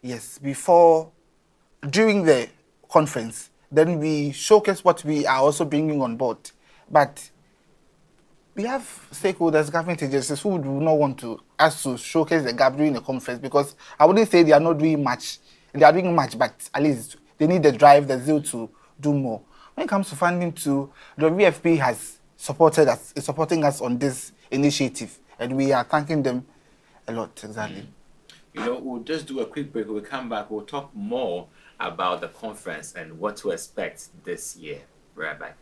yes, during the conference. Then we showcase what we are also bringing on board, but we have stakeholders, government agencies who do not want us to showcase the gap during the conference because I wouldn't say they are not doing much. They are doing much, but at least they need the drive, the zeal to do more. When it comes to funding too, the VFP has is supporting us on this initiative, and we are thanking them a lot, exactly. You know, we'll just do a quick break. When we come back, we'll talk more about the conference and what to expect this year. Right back.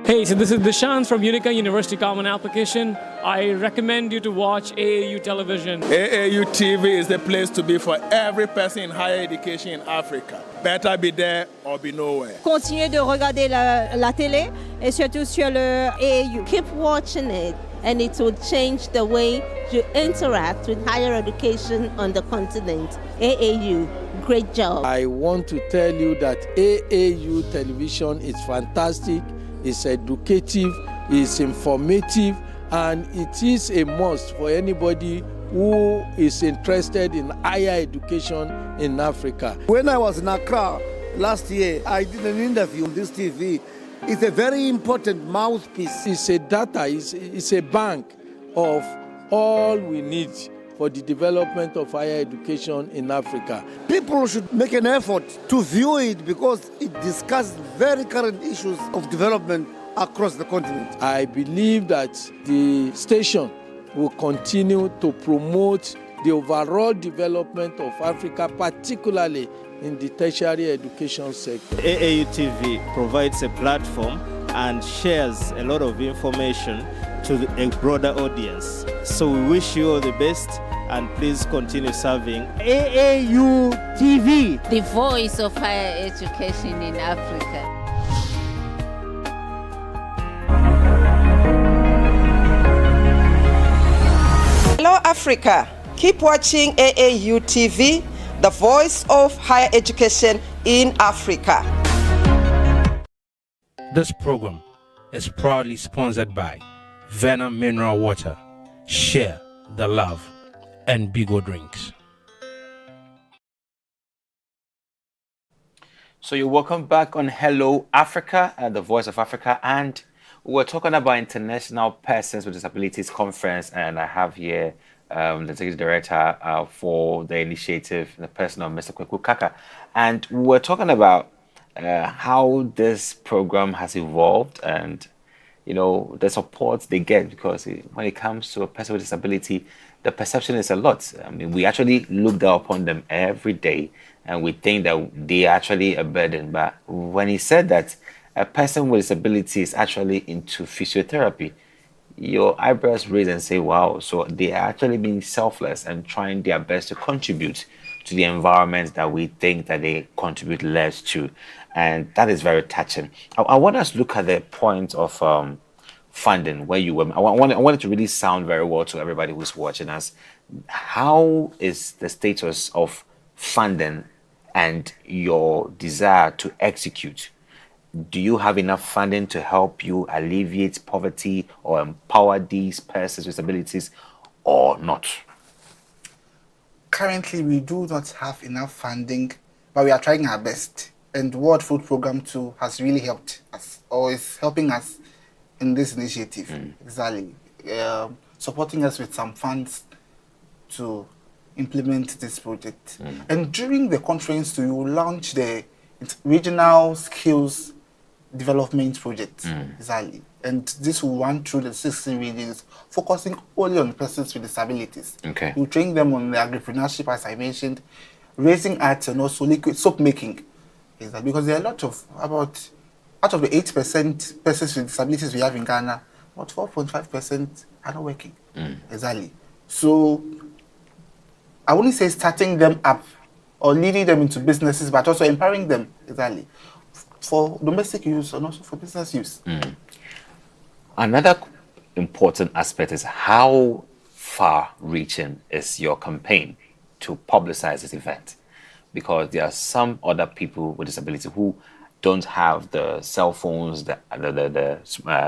Hey, so this is Dishant from Unica University Common Application. I recommend you to watch AAU television. AAU TV is the place to be for every person in higher education in Africa. Better be there or be nowhere. Continuez de regarder la télé et surtout sur le AAU. Keep watching it and it will change the way you interact with higher education on the continent. AAU, great job. I want to tell you that AAU television is fantastic. It's educative, it's informative, and it is a must for anybody who is interested in higher education in Africa. When I was in Accra last year, I did an interview on this TV. It's a very important mouthpiece. It's a data, it's a bank of all we need for the development of higher education in Africa. People should make an effort to view it because it discusses very current issues of development across the continent. I believe that the station will continue to promote the overall development of Africa, particularly in the tertiary education sector. AAU TV provides a platform and shares a lot of information to a broader audience. So we wish you all the best and please continue serving AAU TV, the voice of higher education in Africa. Hello, Africa. Keep watching AAU TV, the voice of higher education in Africa. This program is proudly sponsored by Venom Mineral Water, Share the Love, and Bigo Drinks. So you're welcome back on Hello Africa, the voice of Africa, and we're talking about International Persons with Disabilities Conference, and I have here the executive director for the initiative, the person of Mr. Kweku Kaka, and we're talking about how this program has evolved and the support they get, because when it comes to a person with disability, the perception is a lot. I mean, we actually look down upon them every day and we think that they are actually a burden. But when he said that a person with disability is actually into physiotherapy, your eyebrows raise and say, wow, so they are actually being selfless and trying their best to contribute to the environment that we think that they contribute less to. And that is very touching. I want us to look at the point of funding where you were. I want it to really sound very well to everybody who's watching us. How is the status of funding and your desire to execute? Do you have enough funding to help you alleviate poverty or empower these persons with disabilities or not? Currently, we do not have enough funding, but we are trying our best. And World Food Program too has really helped us, or is helping us in this initiative. Exactly. Supporting us with some funds to implement this project. And during the conference too, you will launch the regional skills development project. Exactly. And this will run through the 16 regions, focusing only on persons with disabilities. Okay. We'll train them on the agripreneurship, as I mentioned, raising arts, and also liquid soap making. Exactly. Because there are a lot of, out of the 8% persons with disabilities we have in Ghana, about 4.5% are not working. Exactly. So I wouldn't say starting them up or leading them into businesses, but also empowering them, exactly, for domestic use and also for business use. Another important aspect is how far-reaching is your campaign to publicize this event? Because there are some other people with disability who don't have the cell phones, the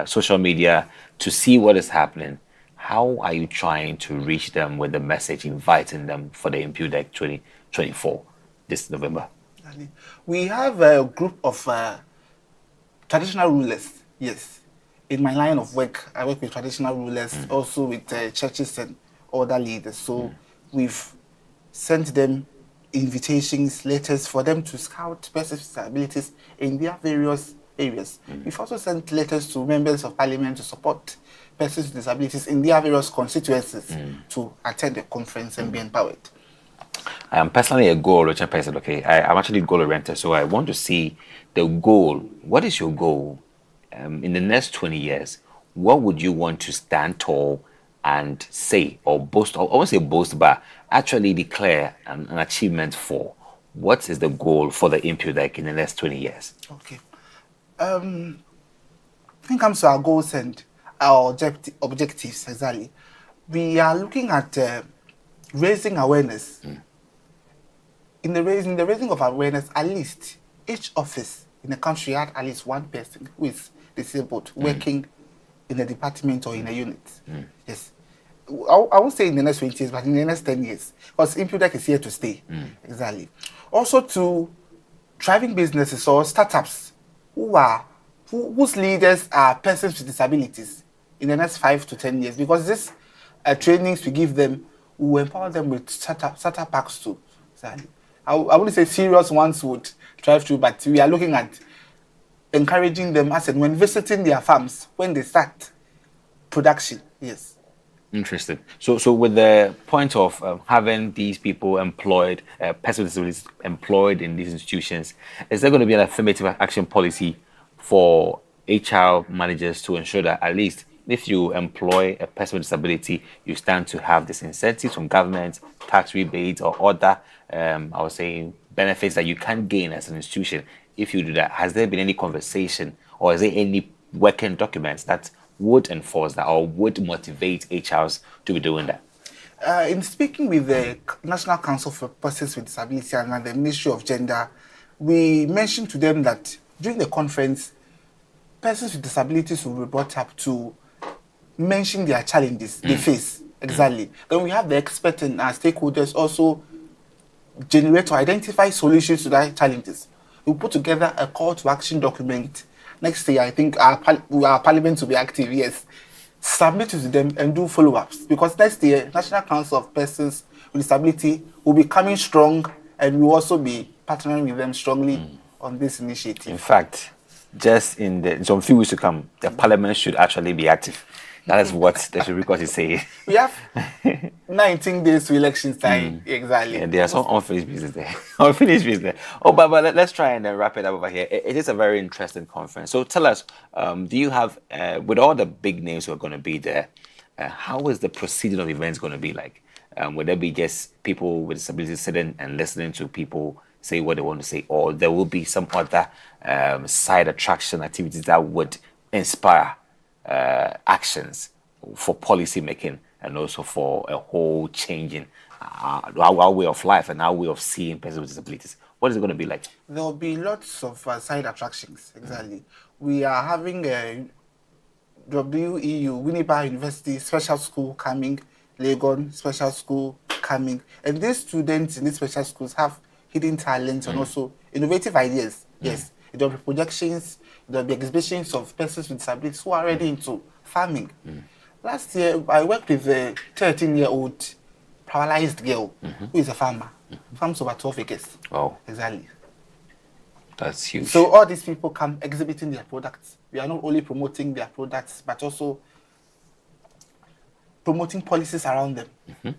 social media to see what is happening. How are you trying to reach them with the message, inviting them for the IMPUDEC 2024 this November? We have a group of traditional rulers, yes. In my line of work, I work with traditional rulers, also with churches and other leaders. So we've sent them invitations, letters for them to scout persons with disabilities in their various areas. We've also sent letters to members of parliament to support persons with disabilities in their various constituencies to attend the conference and be empowered. I am personally a goal-oriented person, okay? I'm actually goal-oriented, so I want to see the goal. What is your goal in the next 20 years? What would you want to stand tall and say or boast, or I won't say boast, but actually declare an achievement for? What is the goal for the IMPUDEC in the next 20 years? Okay. When it comes to our goals and our objectives, exactly, we are looking at raising awareness. In the raising of awareness, at least each office in the country had at least one person who is disabled working in a department or in a unit. Yes. I won't say in the next 20 years, but in the next 10 years. Because IMPUDEC is here to stay. Exactly. Also to thriving businesses or startups whose leaders are persons with disabilities in the next 5 to 10 years. Because this trainings we give them will empower them with startup packs too. Exactly. I wouldn't say serious ones would thrive through, but we are looking at encouraging them as and when visiting their farms when they start production. Yes. Interesting. So with the point of having these people employed, persons with disabilities employed in these institutions, is there going to be an affirmative action policy for HR managers to ensure that at least if you employ a person with disability, you stand to have this incentives from government, tax rebates, or other, I would say, benefits that you can gain as an institution if you do that? Has there been any conversation, or is there any working documents that would enforce that or would motivate HRs to be doing that? In speaking with the National Council for Persons with Disability and the Ministry of Gender, we mentioned to them that during the conference, persons with disabilities will be brought up to mention their challenges they face. Exactly. Then we have the experts and our stakeholders also generate or identify solutions to their challenges. We put together a call to action document. Next year, I think our parliament will be active, yes. Submit it to them and do follow-ups. Because next year, National Council of Persons with Disability will be coming strong, and we will also be partnering with them strongly on this initiative. In fact, just in some few weeks to come, the parliament should actually be active. That is what the Supreme Court is saying. We have 19 days to election time. Exactly. Yeah, there are some unfinished business there. Unfinished business. Oh, but let's try and wrap it up over here. It is a very interesting conference. So tell us, do you have, with all the big names who are going to be there, how is the proceeding of events going to be like? Will there be just people with disabilities sitting and listening to people say what they want to say, or there will be some other side attraction activities that would inspire actions for policy making and also for a whole changing our way of life and our way of seeing persons with disabilities? What is it going to be like? There will be lots of side attractions. Exactly. We are having a WEU, Winnipeg University Special School coming, Legon Special School coming, and these students in these special schools have hidden talents and also innovative ideas. Yes, there will be projections, there will be exhibitions of persons with disabilities who are already into farming. Last year, I worked with a 13-year-old paralyzed girl who is a farmer. Farms over 12 acres. Wow. Exactly. That's huge. So all these people come exhibiting their products. We are not only promoting their products, but also promoting policies around them.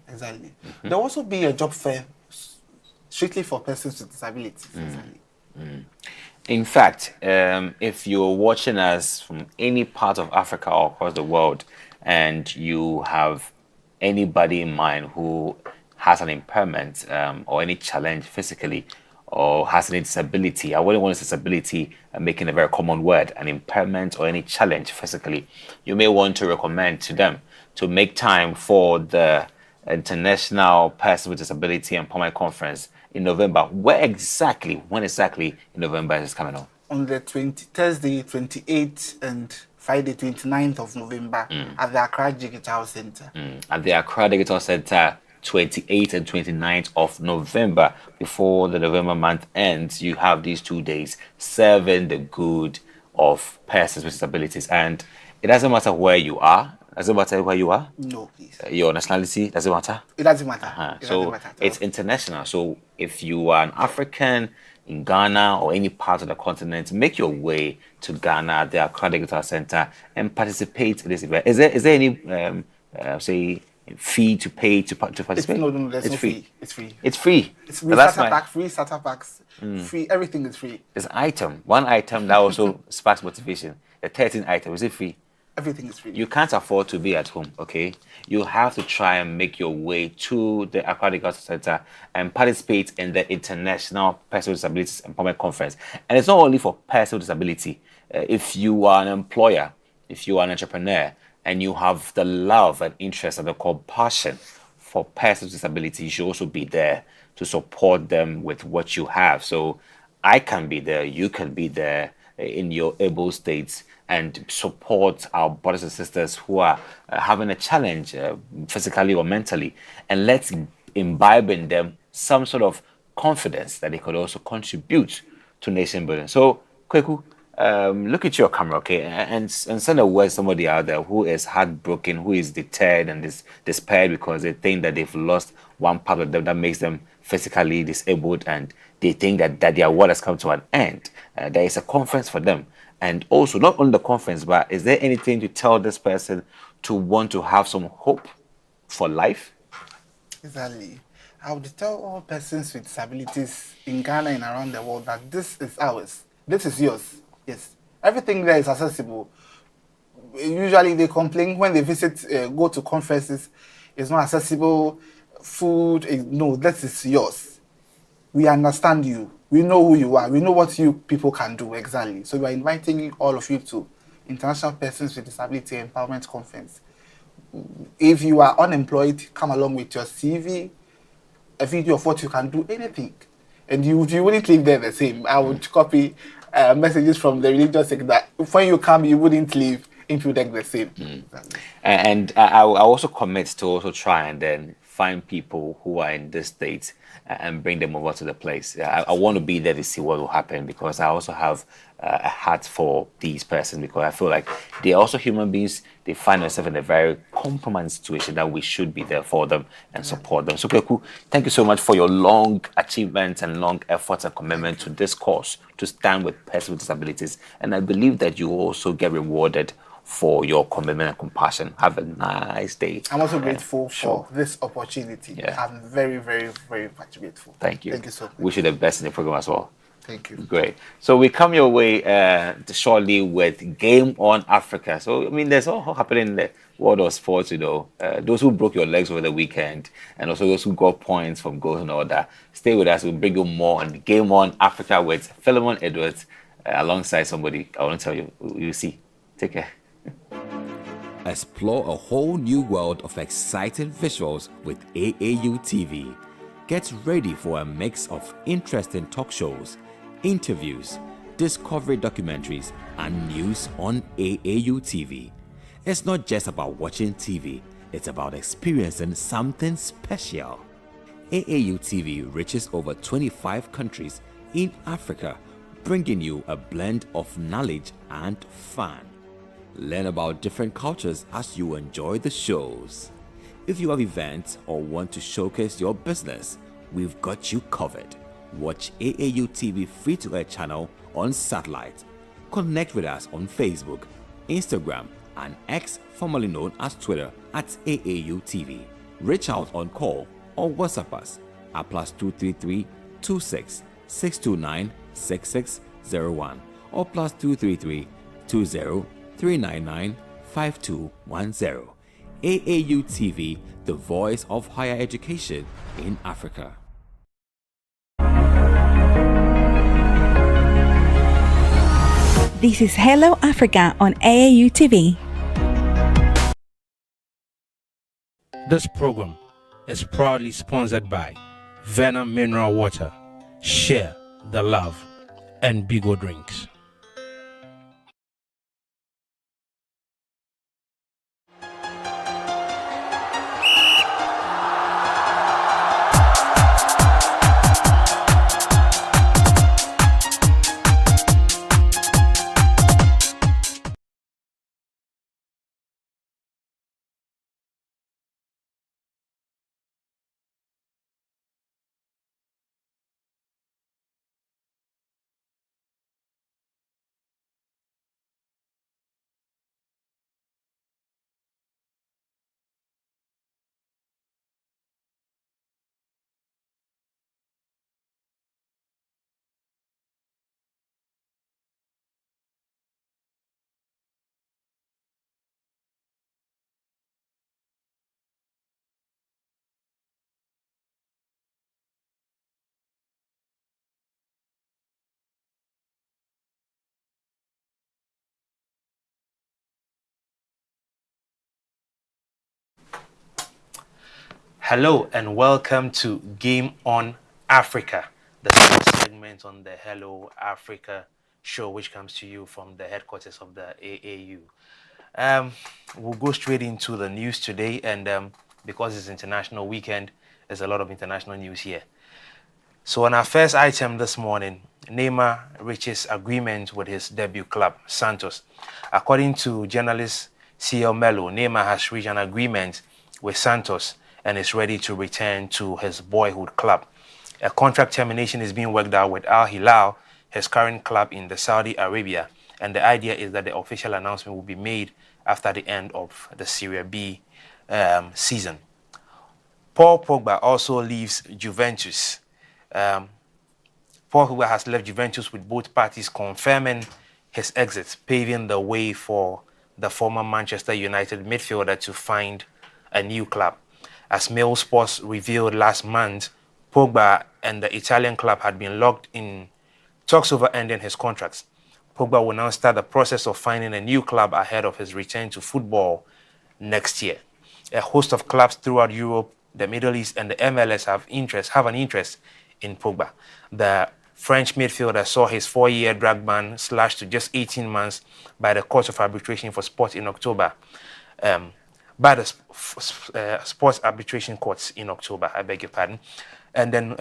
Exactly. There will also be a job fair strictly for persons with disabilities. Exactly. In fact, if you're watching us from any part of Africa or across the world, and you have anybody in mind who has an impairment or any challenge physically or has any disability, I wouldn't want disability making a very common word, an impairment or any challenge physically, you may want to recommend to them to make time for the International Person with Disability Empowerment Conference in November. When exactly in November is this coming on? On the Thursday 28th and Friday 29th of November at the Accra Digital Center. At the Accra Digital Center, 28th and 29th of November. Before the November month ends, you have these 2 days serving the good of persons with disabilities. And it doesn't matter where you are. Does it matter where you are? No, please. Your nationality, does it matter? It doesn't matter. It's international. So if you are an African in Ghana or any part of the continent, make your way to Ghana at the Accra Digital Center and participate in this event. Is there any, say, fee to pay to participate? No, there's no free. fee. It's free. It's free. It's free. Starter packs, free. Everything is free. There's one item that also sparks motivation. The 13th item, is it free? Everything is free. You can't afford to be at home, okay? You have to try and make your way to the Accra Digital Center and participate in the International Person with Disabilities Empowerment Conference. And it's not only for persons with disability. If you are an employer, if you are an entrepreneur, and you have the love and interest and the compassion for persons with disability, you should also be there to support them with what you have. So I can be there, you can be there in your able states and support our brothers and sisters who are having a challenge physically or mentally, and let's imbibe in them some sort of confidence that they could also contribute to nation building. So, Kweku, look at your camera, okay, and send a word to somebody out there who is heartbroken, who is deterred and is despaired because they think that they've lost one part of them that makes them physically disabled, and they think that their world has come to an end. There is a conference for them. And also, not only the conference, but is there anything to tell this person to want to have some hope for life? Exactly. I would tell all persons with disabilities in Ghana and around the world that this is ours. This is yours. Yes. Everything there is accessible. Usually they complain when they visit, go to conferences, it's not accessible. Food, no, this is yours. We understand you. We know who you are. We know what you people can do exactly. So we are inviting all of you to International Persons with Disability Empowerment Conference. If you are unemployed, come along with your CV, a video of what you can do, anything. And you wouldn't leave there the same. I would copy messages from the religious sect that when you come, you wouldn't leave including the same. Exactly. And I also commit to also try and then find people who are in this state and bring them over to the place. I want to be there to see what will happen, because I also have a heart for these persons, because I feel like they're also human beings. They find themselves in a very compromised situation that we should be there for them and support them. So, Kweku, thank you so much for your long achievements and long efforts and commitment to this cause, to stand with persons with disabilities. And I believe that you also get rewarded for your commitment and compassion. Have a nice day. I'm also grateful for this opportunity. Yeah. I'm very, very, very much grateful. Thank you. Thank you so much. Wish you the best in the program as well. Thank you. Great. So we come your way shortly with Game on Africa. So, I mean, there's all happening in the world of sports, you know. Those who broke your legs over the weekend, and also those who got points from goals and all that. Stay with us. We'll bring you more on Game on Africa with Philemon Edwards alongside somebody. I want to tell you. You'll see. Take care. Explore a whole new world of exciting visuals with AAU TV. Get ready for a mix of interesting talk shows, interviews, discovery documentaries, and news on AAU TV. It's not just about watching TV, it's about experiencing something special. AAU TV reaches over 25 countries in Africa, bringing you a blend of knowledge and fun. Learn about different cultures as you enjoy the shows. If you have events or want to showcase your business, we've got you covered. Watch AAU TV free-to-air channel on satellite. Connect with us on Facebook, Instagram, and X, formerly known as Twitter, at AAU TV. Reach out on call or WhatsApp us at +233 26 629 6601 or +233 20 399 5210. AAU TV, the voice of higher education in Africa. This is Hello Africa on AAU TV. This program is proudly sponsored by Venom Mineral Water, Share the Love, and Bigo Drinks. Hello and welcome to Game on Africa, the first segment on the Hello Africa show, which comes to you from the headquarters of the AAU. We'll go straight into the news today, and because it's International Weekend, there's a lot of international news here. So on our first item this morning, Neymar reaches agreement with his debut club, Santos. According to journalist CL Melo, Neymar has reached an agreement with Santos and is ready to return to his boyhood club. A contract termination is being worked out with Al Hilal, his current club in the Saudi Arabia, and the idea is that the official announcement will be made after the end of the Serie B season. Paul Pogba also leaves Juventus. Paul Pogba has left Juventus with both parties confirming his exit, paving the way for the former Manchester United midfielder to find a new club. As Mail Sports revealed last month, Pogba and the Italian club had been locked in talks over ending his contracts. Pogba will now start the process of finding a new club ahead of his return to football next year. A host of clubs throughout Europe, the Middle East, and the MLS have an interest in Pogba. The French midfielder saw his 4-year drag ban slashed to just 18 months by the Court of Arbitration for Sport in October. By the Sports Arbitration Courts in October, I beg your pardon. And then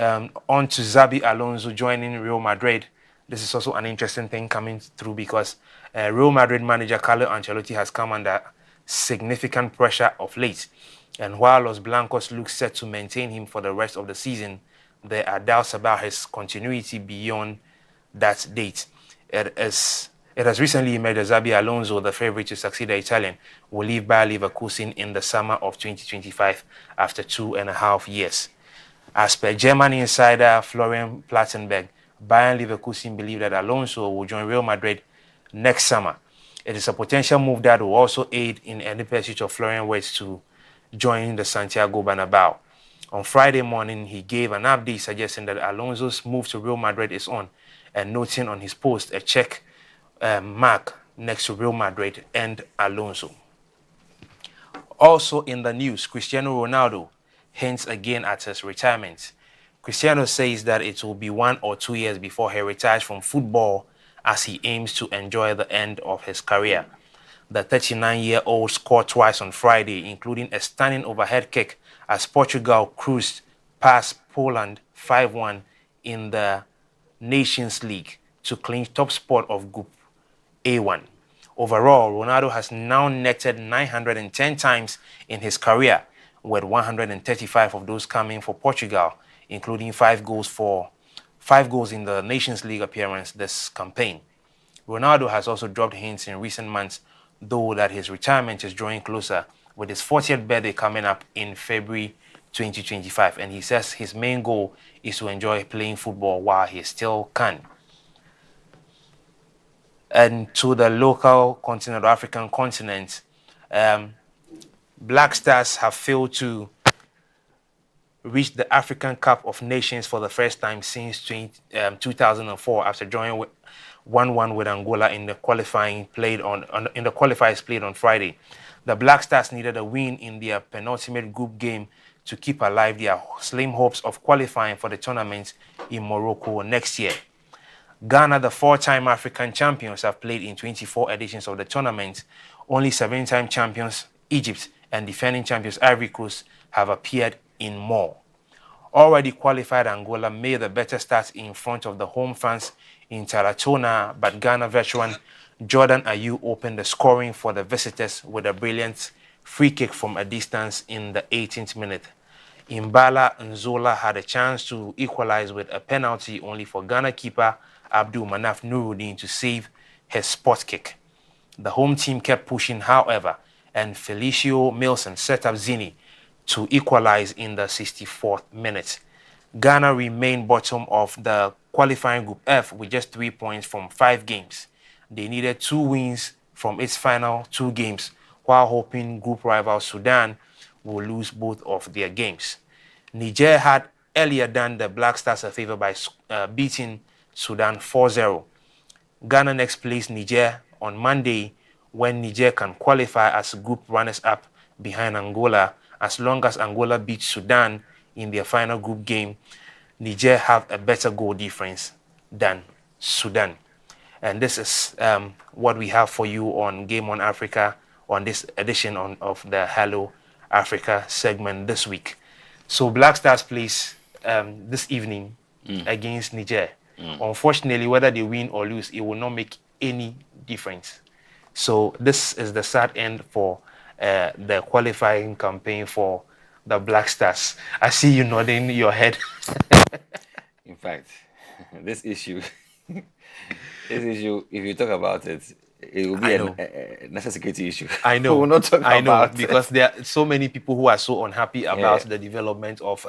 on to Xabi Alonso joining Real Madrid. This is also an interesting thing coming through because Real Madrid manager Carlo Ancelotti has come under significant pressure of late. And while Los Blancos look set to maintain him for the rest of the season, there are doubts about his continuity beyond that date. It has recently emerged that Xabi Alonso, the favorite to succeed the Italian, will leave Bayer Leverkusen in the summer of 2025 after 2.5 years. As per German insider Florian Plattenberg, Bayern Leverkusen believe that Alonso will join Real Madrid next summer. It is a potential move that will also aid in any pursuit of Florian Wirtz to join the Santiago Bernabeu. On Friday morning, he gave an update suggesting that Alonso's move to Real Madrid is on, and noting on his post a check mark next to Real Madrid and Alonso. Also in the news, Cristiano Ronaldo hints again at his retirement. Cristiano says that it will be 1 or 2 years before he retires from football as he aims to enjoy the end of his career. The 39-year-old scored twice on Friday, including a stunning overhead kick as Portugal cruised past Poland 5-1 in the Nations League to clinch top spot of Group A1. Overall, Ronaldo has now netted 910 times in his career, with 135 of those coming for Portugal, including 5 goals in the Nations League appearance this campaign. Ronaldo has also dropped hints in recent months, though, that his retirement is drawing closer, with his 40th birthday coming up in February 2025, and he says his main goal is to enjoy playing football while he still can. And to the local continent, or African continent, Black Stars have failed to reach the African Cup of Nations for the first time since 2004 after drawing 1-1 with Angola in the qualifiers played on Friday. The Black Stars needed a win in their penultimate group game to keep alive their slim hopes of qualifying for the tournament in Morocco next year. Ghana, the 4-time African champions, have played in 24 editions of the tournament. Only 7-time champions Egypt and defending champions Ivory Coast have appeared in more. Already qualified Angola made a better start in front of the home fans in Taratona, but Ghana veteran Jordan Ayew opened the scoring for the visitors with a brilliant free kick from a distance in the 18th minute. Imbala Nzola had a chance to equalize with a penalty, only for Ghana keeper Abdul Manaf Nuruddin to save his spot kick. The home team kept pushing, however, and Felicio Milson set up Zini to equalize in the 64th minute. Ghana remained bottom of the qualifying Group F with just 3 points from 5 games. They needed 2 wins from its final 2 games, while hoping group rival Sudan will lose both of their games. Niger had earlier done the Black Stars a favor by beating Sudan 4-0. Ghana next plays Niger on Monday, when Niger can qualify as group runners-up behind Angola. As long as Angola beats Sudan in their final group game, Niger have a better goal difference than Sudan. And this is what we have for you on Game on Africa on this edition of the Hello Africa segment this week. So Black Stars plays this evening against Niger. Unfortunately, whether they win or lose, it will not make any difference. So this is the sad end for the qualifying campaign for the Black Stars. I see you nodding your head. In fact, this issue, if you talk about it, it will be a national security issue. I know. We will not talk about because there are so many people who are so unhappy about the development of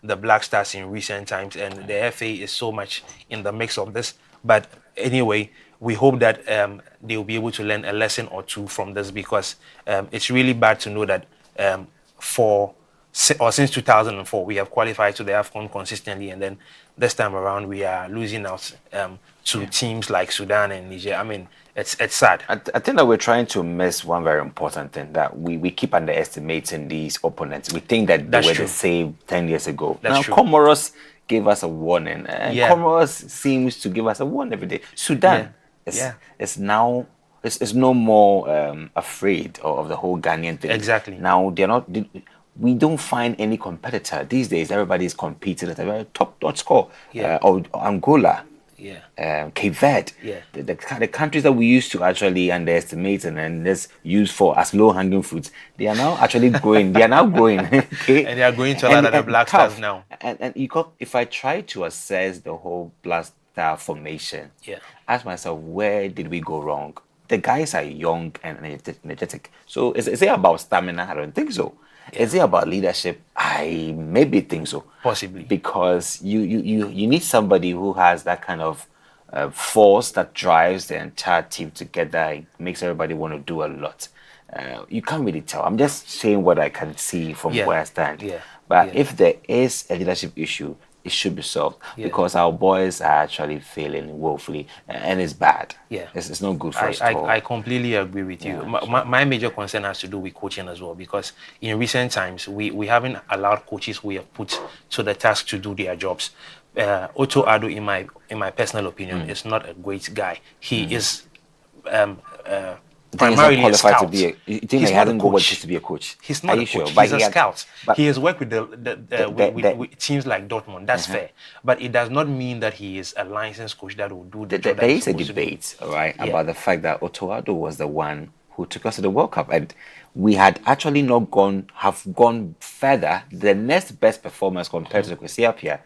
the Black Stars in recent times, and the FA is so much in the mix of this. But anyway, we hope that they will be able to learn a lesson or two from this, because it's really bad to know that since 2004 we have qualified to the AFCON consistently, and then this time around we are losing out to teams like Sudan and Niger. I mean, it's sad. I think that we're trying to miss one very important thing, that we keep underestimating these opponents. We think that they were the same 10 years ago. Now, Comoros gave us a warning, and Comoros seems to give us a warning every day. Sudan is now is no more afraid of the whole Ghanaian thing. Exactly. Now they're not. We don't find any competitor these days. Everybody is competing at a very top-notch score. Or Angola. Cape Verde, the countries that we used to actually underestimate and just use for as low-hanging fruits, they are now actually growing. They are now growing, okay? And they are going to a lot of the Black Stars now. And if I try to assess the whole Black Star formation, ask myself, where did we go wrong? The guys are young and energetic. So is it about stamina? I don't think so. Is it about leadership? I maybe think so. Possibly. Because you need somebody who has that kind of force that drives the entire team together. It makes everybody want to do a lot. You can't really tell. I'm just saying what I can see from where I stand. But if there is a leadership issue, it should be solved, because our boys are actually failing woefully, and it's bad. It's not good for us at all. I completely agree with you. My major concern has to do with coaching as well, because in recent times we haven't allowed coaches we have put to the task to do their jobs. Otto Addo, in my personal opinion, is not a great guy. He is primarily a scout. He's not a coach. To be a coach. He's not a coach. He's a scout. He has worked with with teams like Dortmund. That's fair, but it does not mean that he is a licensed coach that will do the job. There is a debate, about the fact that Otto Addo was the one who took us to the World Cup, and we had actually not gone further. The next best performance compared to the Kwesi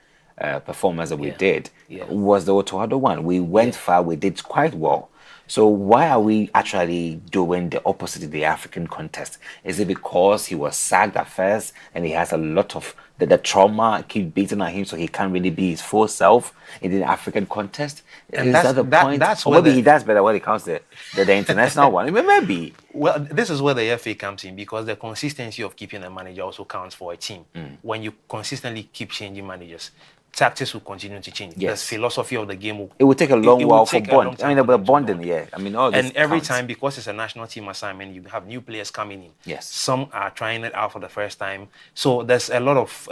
performance that we did was the Otto Addo one. We went far. We did quite well. So why are we actually doing the opposite in the African contest? Is it because he was sacked at first and he has a lot of the trauma keep beating on him, so he can't really be his full self in the African contest? And is that the point? That's or maybe he does better when it comes to the international one. Maybe. Well, this is where the FA comes in, because the consistency of keeping a manager also counts for a team. When you consistently keep changing managers, tactics will continue to change. The philosophy of the game will... It will take a long while for bond. The bonding, all this and every counts. time, because it's a national team assignment, you have new players coming in. Yes. Some are trying it out for the first time. So there's a lot of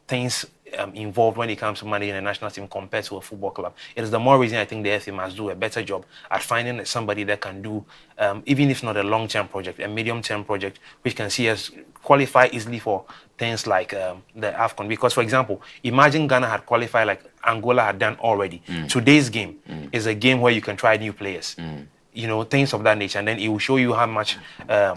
things involved when it comes to managing a national team compared to a football club. It is the more reason I think the FA must do a better job at finding somebody that can do, even if not a long-term project, a medium-term project, which can see us qualify easily for things like the AFCON. Because, for example, imagine Ghana had qualified like Angola had done already. Today's game is a game where you can try new players. Things of that nature, and then it will show you how much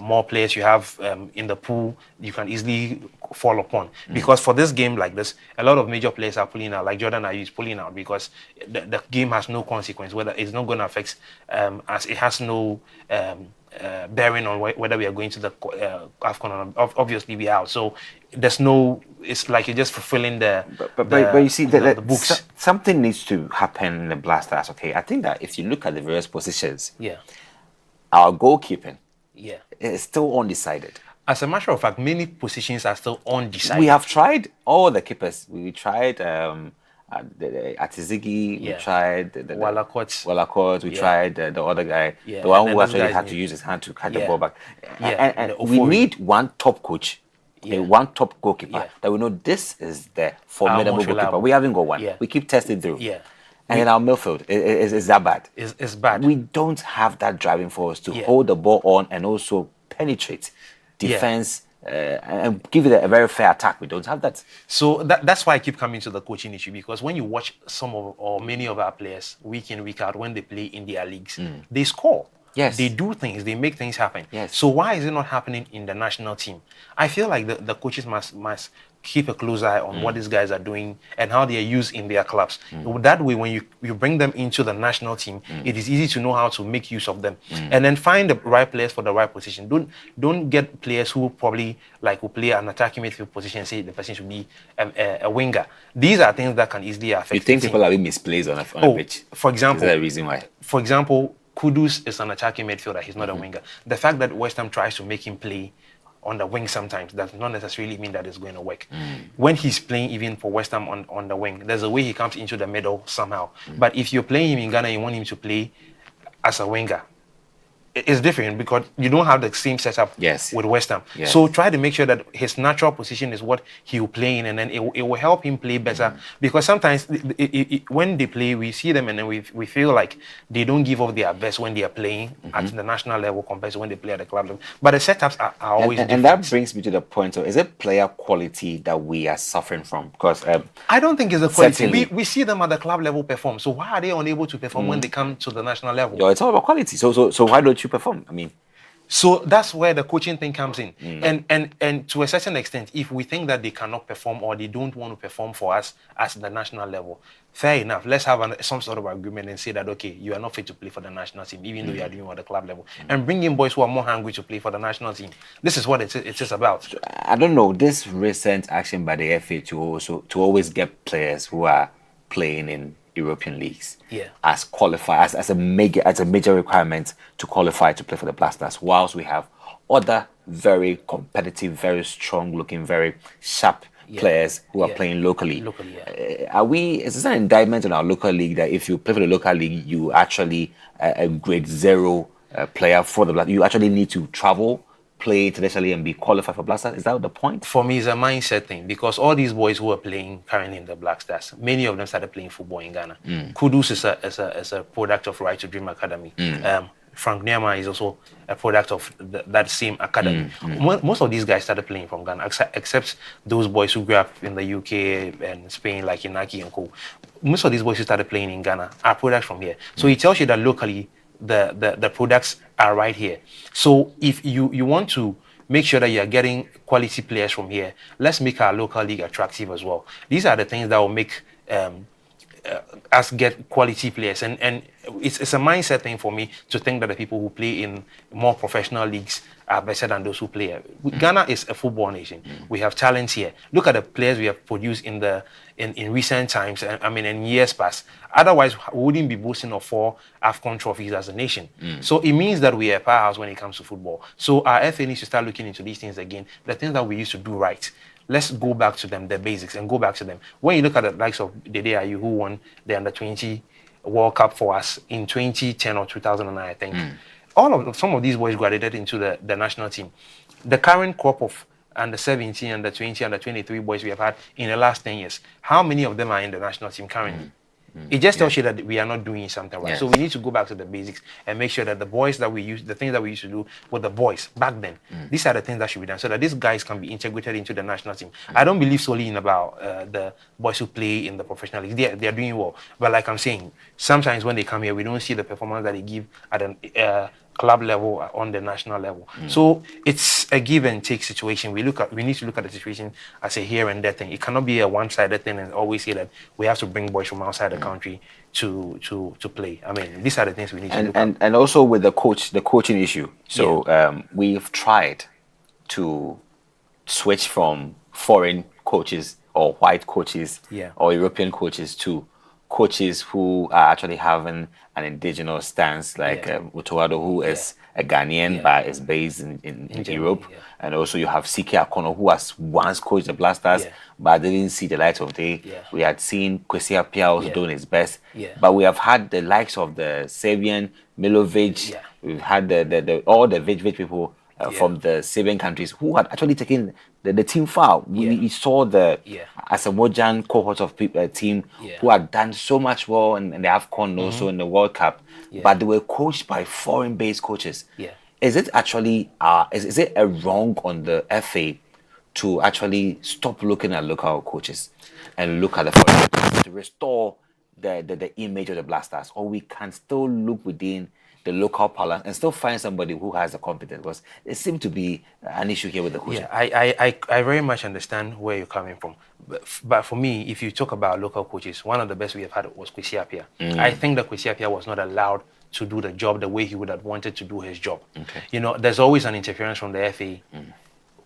more players you have in the pool you can easily fall upon. Because for this game like this, a lot of major players are pulling out, like Jordan Ayew is pulling out, because the game has no consequence, whether it's not going to affect, as it has no bearing on whether we are going to the AFCON or obviously we are. So there's no, it's like you're just fulfilling but you see the books. Something needs to happen in the Black Stars. Okay, I think that if you look at the various positions, our goalkeeping is still undecided. As a matter of fact, many positions are still undecided. We have tried all the keepers. We tried Atizigi, we tried Wallacott, we tried the other guy, the one who actually had to use his hand to catch the ball back. And we need one top coach, one top goalkeeper that we know this is the formidable goalkeeper. We haven't got one. We keep testing through. And in our midfield, is that bad? It's bad. We don't have that driving force to hold the ball on and also penetrate defense and give it a very fair attack. We don't have that. So that's why I keep coming to the coaching issue, because when you watch some of or many of our players week in, week out, when they play in their leagues, they score. Yes. They do things, they make things happen. Yes. So why is it not happening in the national team? I feel like the coaches must keep a close eye on what these guys are doing and how they are used in their clubs. That way, when you bring them into the national team, it is easy to know how to make use of them. And then find the right players for the right position. Don't get players who probably like will play an attacking midfield position and say the person should be a winger. These are things that can easily affect You think the team. people are being misplaced on a pitch? For example, is that a reason why? For example, Kudus is an attacking midfielder. He's not a winger. The fact that West Ham tries to make him play on the wing sometimes does not necessarily mean that it's going to work. When he's playing even for West Ham on the wing, there's a way he comes into the middle somehow. But if you're playing him in Ghana, you want him to play as a winger. It's different because you don't have the same setup with West Ham. Yes. So try to make sure that his natural position is what he will play in, and then it will help him play better. Because sometimes when they play, we see them and then we feel like they don't give up their best when they are playing at the national level compared to when they play at the club level. But the setups are always different. And that brings me to the point of, is it player quality that we are suffering from? Because I don't think it's a quality. certainly- We see them at the club level perform. So why are they unable to perform when they come to the national level? It's all about quality. So why don't you perform? I mean, so that's where the coaching thing comes in. And to a certain extent, if we think that they cannot perform or they don't want to perform for us at the national level, fair enough. Let's have some sort of agreement and say that, okay, you are not fit to play for the national team, even though you are doing well at the club level. And bring in boys who are more hungry to play for the national team. This is what it is about. I don't know, this recent action by the FA to always get players who are playing in European leagues as qualify as a major requirement to qualify to play for the Black Stars, whilst we have other very competitive, very strong looking, very sharp players who are playing locally. Is this an indictment on our local league that if you play for the local league, you actually a grade 0 player for the Black? You actually need to travel, play internationally and be qualified for Black Stars? Is that the point? For me, it's a mindset thing, because all these boys who are playing currently in the Black Stars, many of them started playing football in Ghana. Kudus is a product of Right to Dream Academy. Frank Nyama is also a product of that same academy. Most of these guys started playing from Ghana, except those boys who grew up in the UK and Spain, like Inaki and Co. Most of these boys who started playing in Ghana are products from here. So it tells you that locally, the products are right here. So if you want to make sure that you're getting quality players from here, let's make our local league attractive as well. These are the things that will make us get quality players, and it's a mindset thing for me to think that the people who play in more professional leagues are better than those who play here. Ghana is a football nation. We have talents here. Look at the players we have produced in recent times. I mean, in years past. Otherwise, we wouldn't be boasting of 4 AFCON trophies as a nation. So it means that we are a powerhouse when it comes to football. So our FA needs to start looking into these things again. The things that we used to do right. Let's go back to them, the basics, and go back to them. When you look at the likes of Dede Ayew, who won the Under-20 World Cup for us in 2010 or 2009, I think. Some of these boys graduated into the national team. The current crop of Under-17, Under-20, Under-23 boys we have had in the last 10 years, how many of them are in the national team currently? It just tells you that we are not doing something right. So we need to go back to the basics and make sure that the boys that we use, the things that we used to do with the boys back then, these are the things that should be done so that these guys can be integrated into the national team. I don't believe solely in about the boys who play in the professional league. They are doing well. But like I'm saying, sometimes when they come here, we don't see the performance that they give at an club level on the national level. So it's a give and take situation. We need to look at the situation as a here and there thing. It cannot be a one-sided thing and always say that we have to bring boys from outside the country to play. I mean, these are the things we need to look at. And also with the coaching issue. So we've tried to switch from foreign coaches or white coaches or European coaches to coaches who are actually having an indigenous stance, like Utoado, who is a Ghanaian but is based in Europe. And also you have CK Akono, who has once coached the Black Stars but didn't see the light of day. We had seen Kwesi Appiah also doing his best. But we have had the likes of the Serbian, Milovic, we've had all the Vij people from the Serbian countries who had actually taken the team far. We saw the Asamoah cohort of team who had done so much well in the AFCON, also in the World Cup, but they were coached by foreign-based coaches. Is it actually is it a wrong on the FA to actually stop looking at local coaches and look at the foreign coaches to restore the image of the Black Stars, or we can still look within the local palace and still find somebody who has the competence? Because it seemed to be an issue here with the coaching. Yeah, I very much understand where you're coming from. But for me, if you talk about local coaches, one of the best we have had was Kwesi Appiah. I think that Kwesi Appiah was not allowed to do the job the way he would have wanted to do his job. Okay. You know, there's always an interference from the FA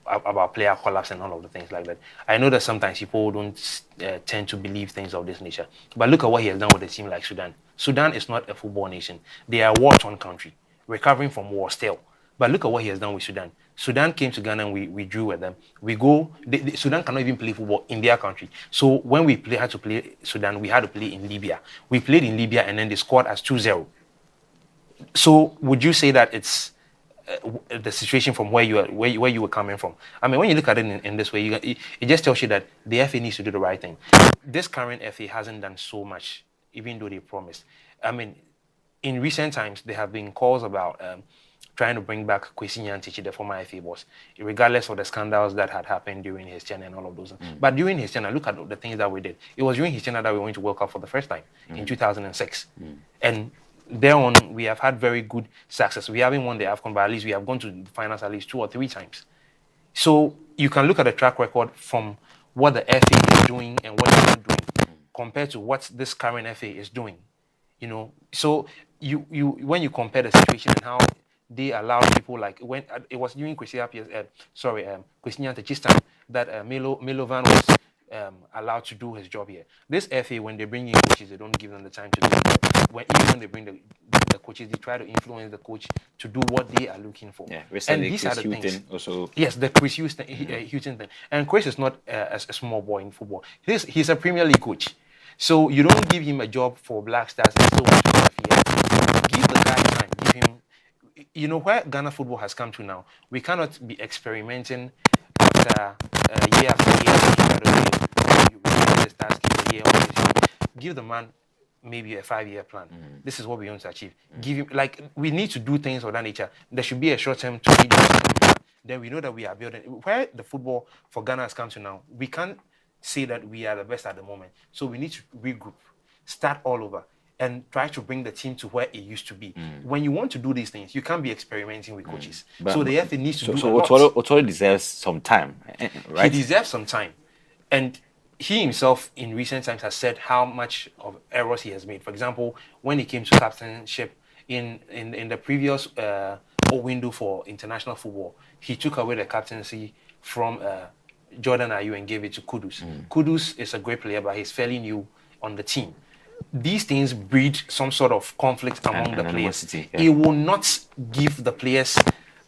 about player collapse and all of the things like that. I know that sometimes people don't tend to believe things of this nature. But look at what he has done with a team like Sudan. Sudan is not a football nation. They are a war-torn country, recovering from war still. But look at what he has done with Sudan. Sudan came to Ghana and we drew with them. We go, Sudan cannot even play football in their country. So when we had to play Sudan, we had to play in Libya. We played in Libya and then they scored as 2-0. So would you say that it's the situation from where you were coming from? I mean, when you look at it in this way, it just tells you that the FA needs to do the right thing. This current FA hasn't done so much, even though they promised. I mean, in recent times, there have been calls about trying to bring back Kwesi Nyantakyi, the former FA boss, regardless of the scandals that had happened during his tenure and all of those. But during his tenure, look at the things that we did. It was during his tenure that we went to World Cup for the first time in 2006. And thereon, we have had very good success. We haven't won the AFCON, but at least we have gone to the finals at least 2 or 3 times. So you can look at the track record from what the FA is doing and what they're not doing compared to what this current FA is doing. You know, so when you compare the situation and how they allow people, like when it was during Kwesi Appiah's, Kwesi Nyantakyi's time that Milovan was allowed to do his job here. This FA, when they bring in coaches, they don't give them the time to do it. Even when they bring the coaches, they try to influence the coach to do what they are looking for. Yeah, and these are the things. Also. Yes, the Chris Hughton thing. And Chris is not a small boy in football. He's a Premier League coach. So you don't give him a job for Black Stars and still want to give the guy time. Give him. You know where Ghana football has come to now. We cannot be experimenting after year after year. Give the man maybe a 5-year plan. This is what we want to achieve. Give him, like, we need to do things of that nature. There should be a short-term to medium-term plan. Then we know that we are building. Where the football for Ghana has come to now, we can't say that we are the best at the moment. So we need to regroup, start all over, and try to bring the team to where it used to be. When you want to do these things, you can't be experimenting with coaches. So the FA needs to do a lot. So Otto deserves some time, right? He deserves some time. And he himself in recent times has said how much of errors he has made. For example, when he came to captainship in the previous window for international football, he took away the captaincy from Jordan Ayew and gave it to Kudus. Kudus is a great player, but he's fairly new on the team. These things breed some sort of conflict among the players. Yeah. It will not give the players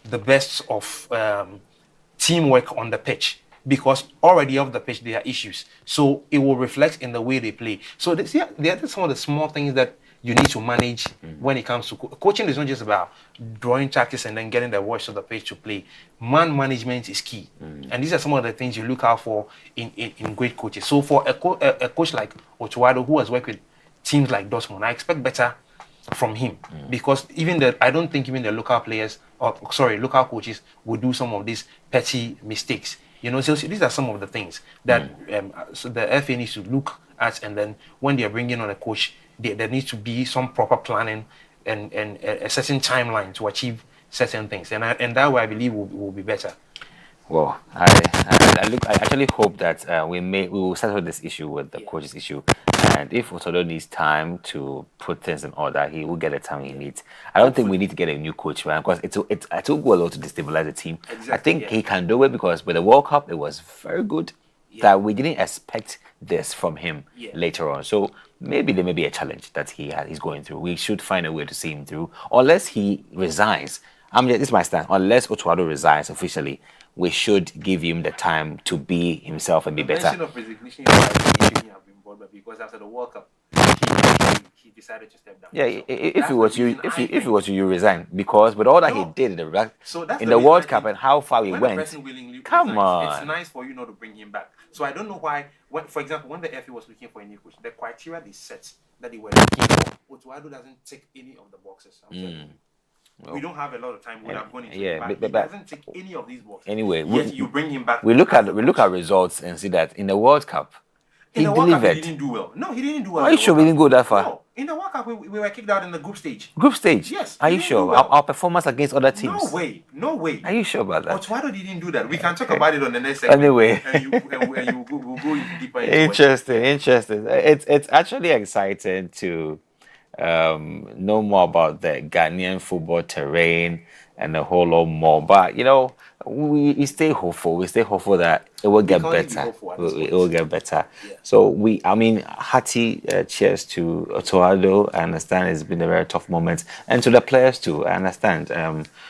the best of teamwork on the pitch, because already off the pitch there are issues. So it will reflect in the way they play. So there are some of the small things that you need to manage when it comes to coaching. Is not just about drawing tactics and then getting the voice of the pitch to play. Man management is key. And these are some of the things you look out for in great coaches. So for a coach like Otuado, who has worked with teams like Dortmund, I expect better from him, because I don't think even the local players, local coaches will do some of these petty mistakes. You know, so these are some of the things that so the FA needs to look at, and then when they are bringing on a coach, there needs to be some proper planning and a certain timeline to achieve certain things, and that way I believe will be better. Well, I actually hope that we will settle this issue with the coaches issue, and if Otodo needs time to put things in order, he will get the time he needs. I don't think we need to get a new coach, man, because it will go a lot to destabilize the team. Exactly, I think he can do it, because with the World Cup, it was very good. That we didn't expect this from him later on. So maybe there may be a challenge that he's going through. We should find a way to see him through, unless he resigns. This is my stand. Unless Otuado resigns officially, we should give him the time to be himself and be better. The mention of resignation have been brought back because after the World Cup, he decided to step down. Yeah, if it was you resign, because with all that he did in the World Cup and how far he went, come on. It's nice for you not to bring him back. So I don't know why. For example, when the FA was looking for a new coach, the criteria they set that they were looking for, Otuado doesn't tick any of the boxes. I'm telling you. We don't have a lot of time. We would have gone into yeah, it, but he doesn't tick any of these boxes. Anyway, Yet you bring him back. We look at results and see that in the World Cup, In he the World Cup, delivered. he didn't do well. No, he didn't do well. Are you sure we didn't go that far? No, in the World Cup, we were kicked out in the group stage. Group stage? Yes. Are he you didn't sure? do well. Our performance against other teams? No way. No way. Are you sure about that? But why didn't do that? We can talk about it on the next segment. Anyway. And we'll go deeper into Interesting. It's actually exciting to know more about the Ghanaian football terrain and a whole lot more. But we stay hopeful. We stay hopeful that it will get better. It will get better. Yeah. So hearty cheers to Otoado. I understand it's been a very tough moment, and to the players too. I understand.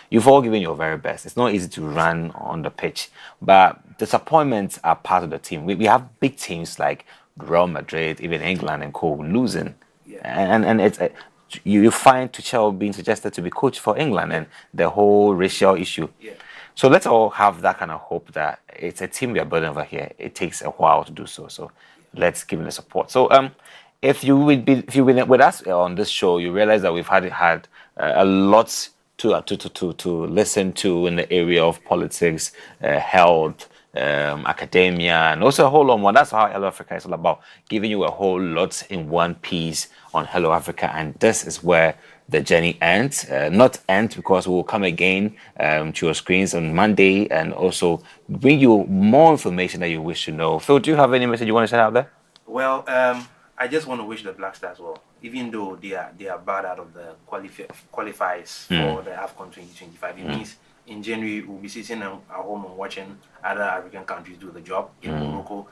You've all given your very best. It's not easy to run on the pitch, but disappointments are part of the team. We have big teams like Real Madrid, even England and co losing. And it's you find Tuchel being suggested to be coach for England and the whole racial issue. Yeah. So let's all have that kind of hope that it's a team we are building over here. It takes a while to do so. So let's give it the support. So if you've been with us on this show, you realize that we've had a lot to listen to in the area of politics, health, academia, and also a whole lot more. That's how Hello Africa is all about, giving you a whole lot in one piece on Hello Africa. And this is where the journey ends. Not end, because we'll come again to your screens on Monday and also bring you more information that you wish to know. Phil, do you have any message you want to send out there? Well, I just want to wish the Black Stars well, even though they are bad out of the qualifiers for the AFCON 2025. It means in January we'll be sitting at home and watching other African countries do the job. In Morocco,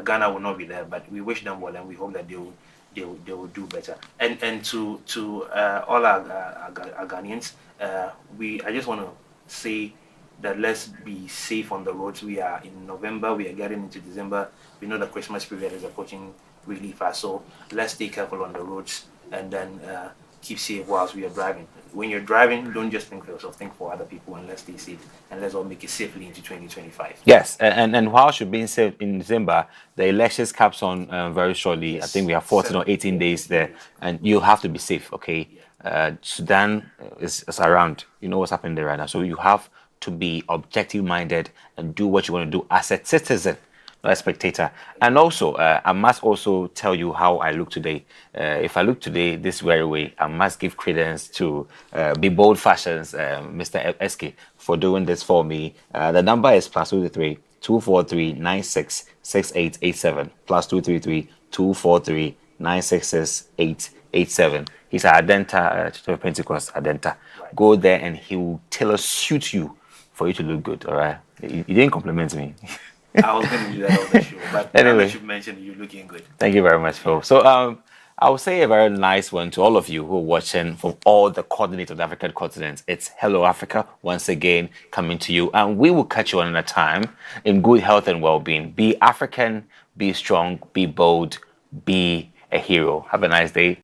Ghana will not be there, but we wish them well and we hope that they will do better. And to all our Ghanaians, I just want to say that let's be safe on the roads. We are in November, we are getting into December. We know the Christmas period is approaching really fast, so let's stay careful on the roads and then keep safe whilst we are driving. When you're driving, don't just think for yourself, think for other people, and let's stay safe and let's all make it safely into 2025. Yes, and whilst you're being safe in December, the elections caps on very shortly. Yes. I think we have 14 or 18 days there, and you have to be safe, okay? Sudan is around. You know what's happening there right now, so you have to be objective-minded and do what you want to do as a citizen, not a spectator. And also, I must also tell you how I look today. If I look today this very way, I must give credence to Be Bold Fashions, Mr. SK, for doing this for me. The number is +233 243 966887 +233 243 966887. He's at Adenta, Church of Pentecost, Adenta. Right. Go there and he will tailor suit you for you to look good, all right? You didn't compliment me. I was going to do that on the show, but anyway, you mentioned you're looking good. Thank you very much, Phil. So I will say a very nice one to all of you who are watching from all the coordinates of the African continent. It's Hello Africa, once again, coming to you. And we will catch you another time in good health and well-being. Be African, be strong, be bold, be a hero. Have a nice day.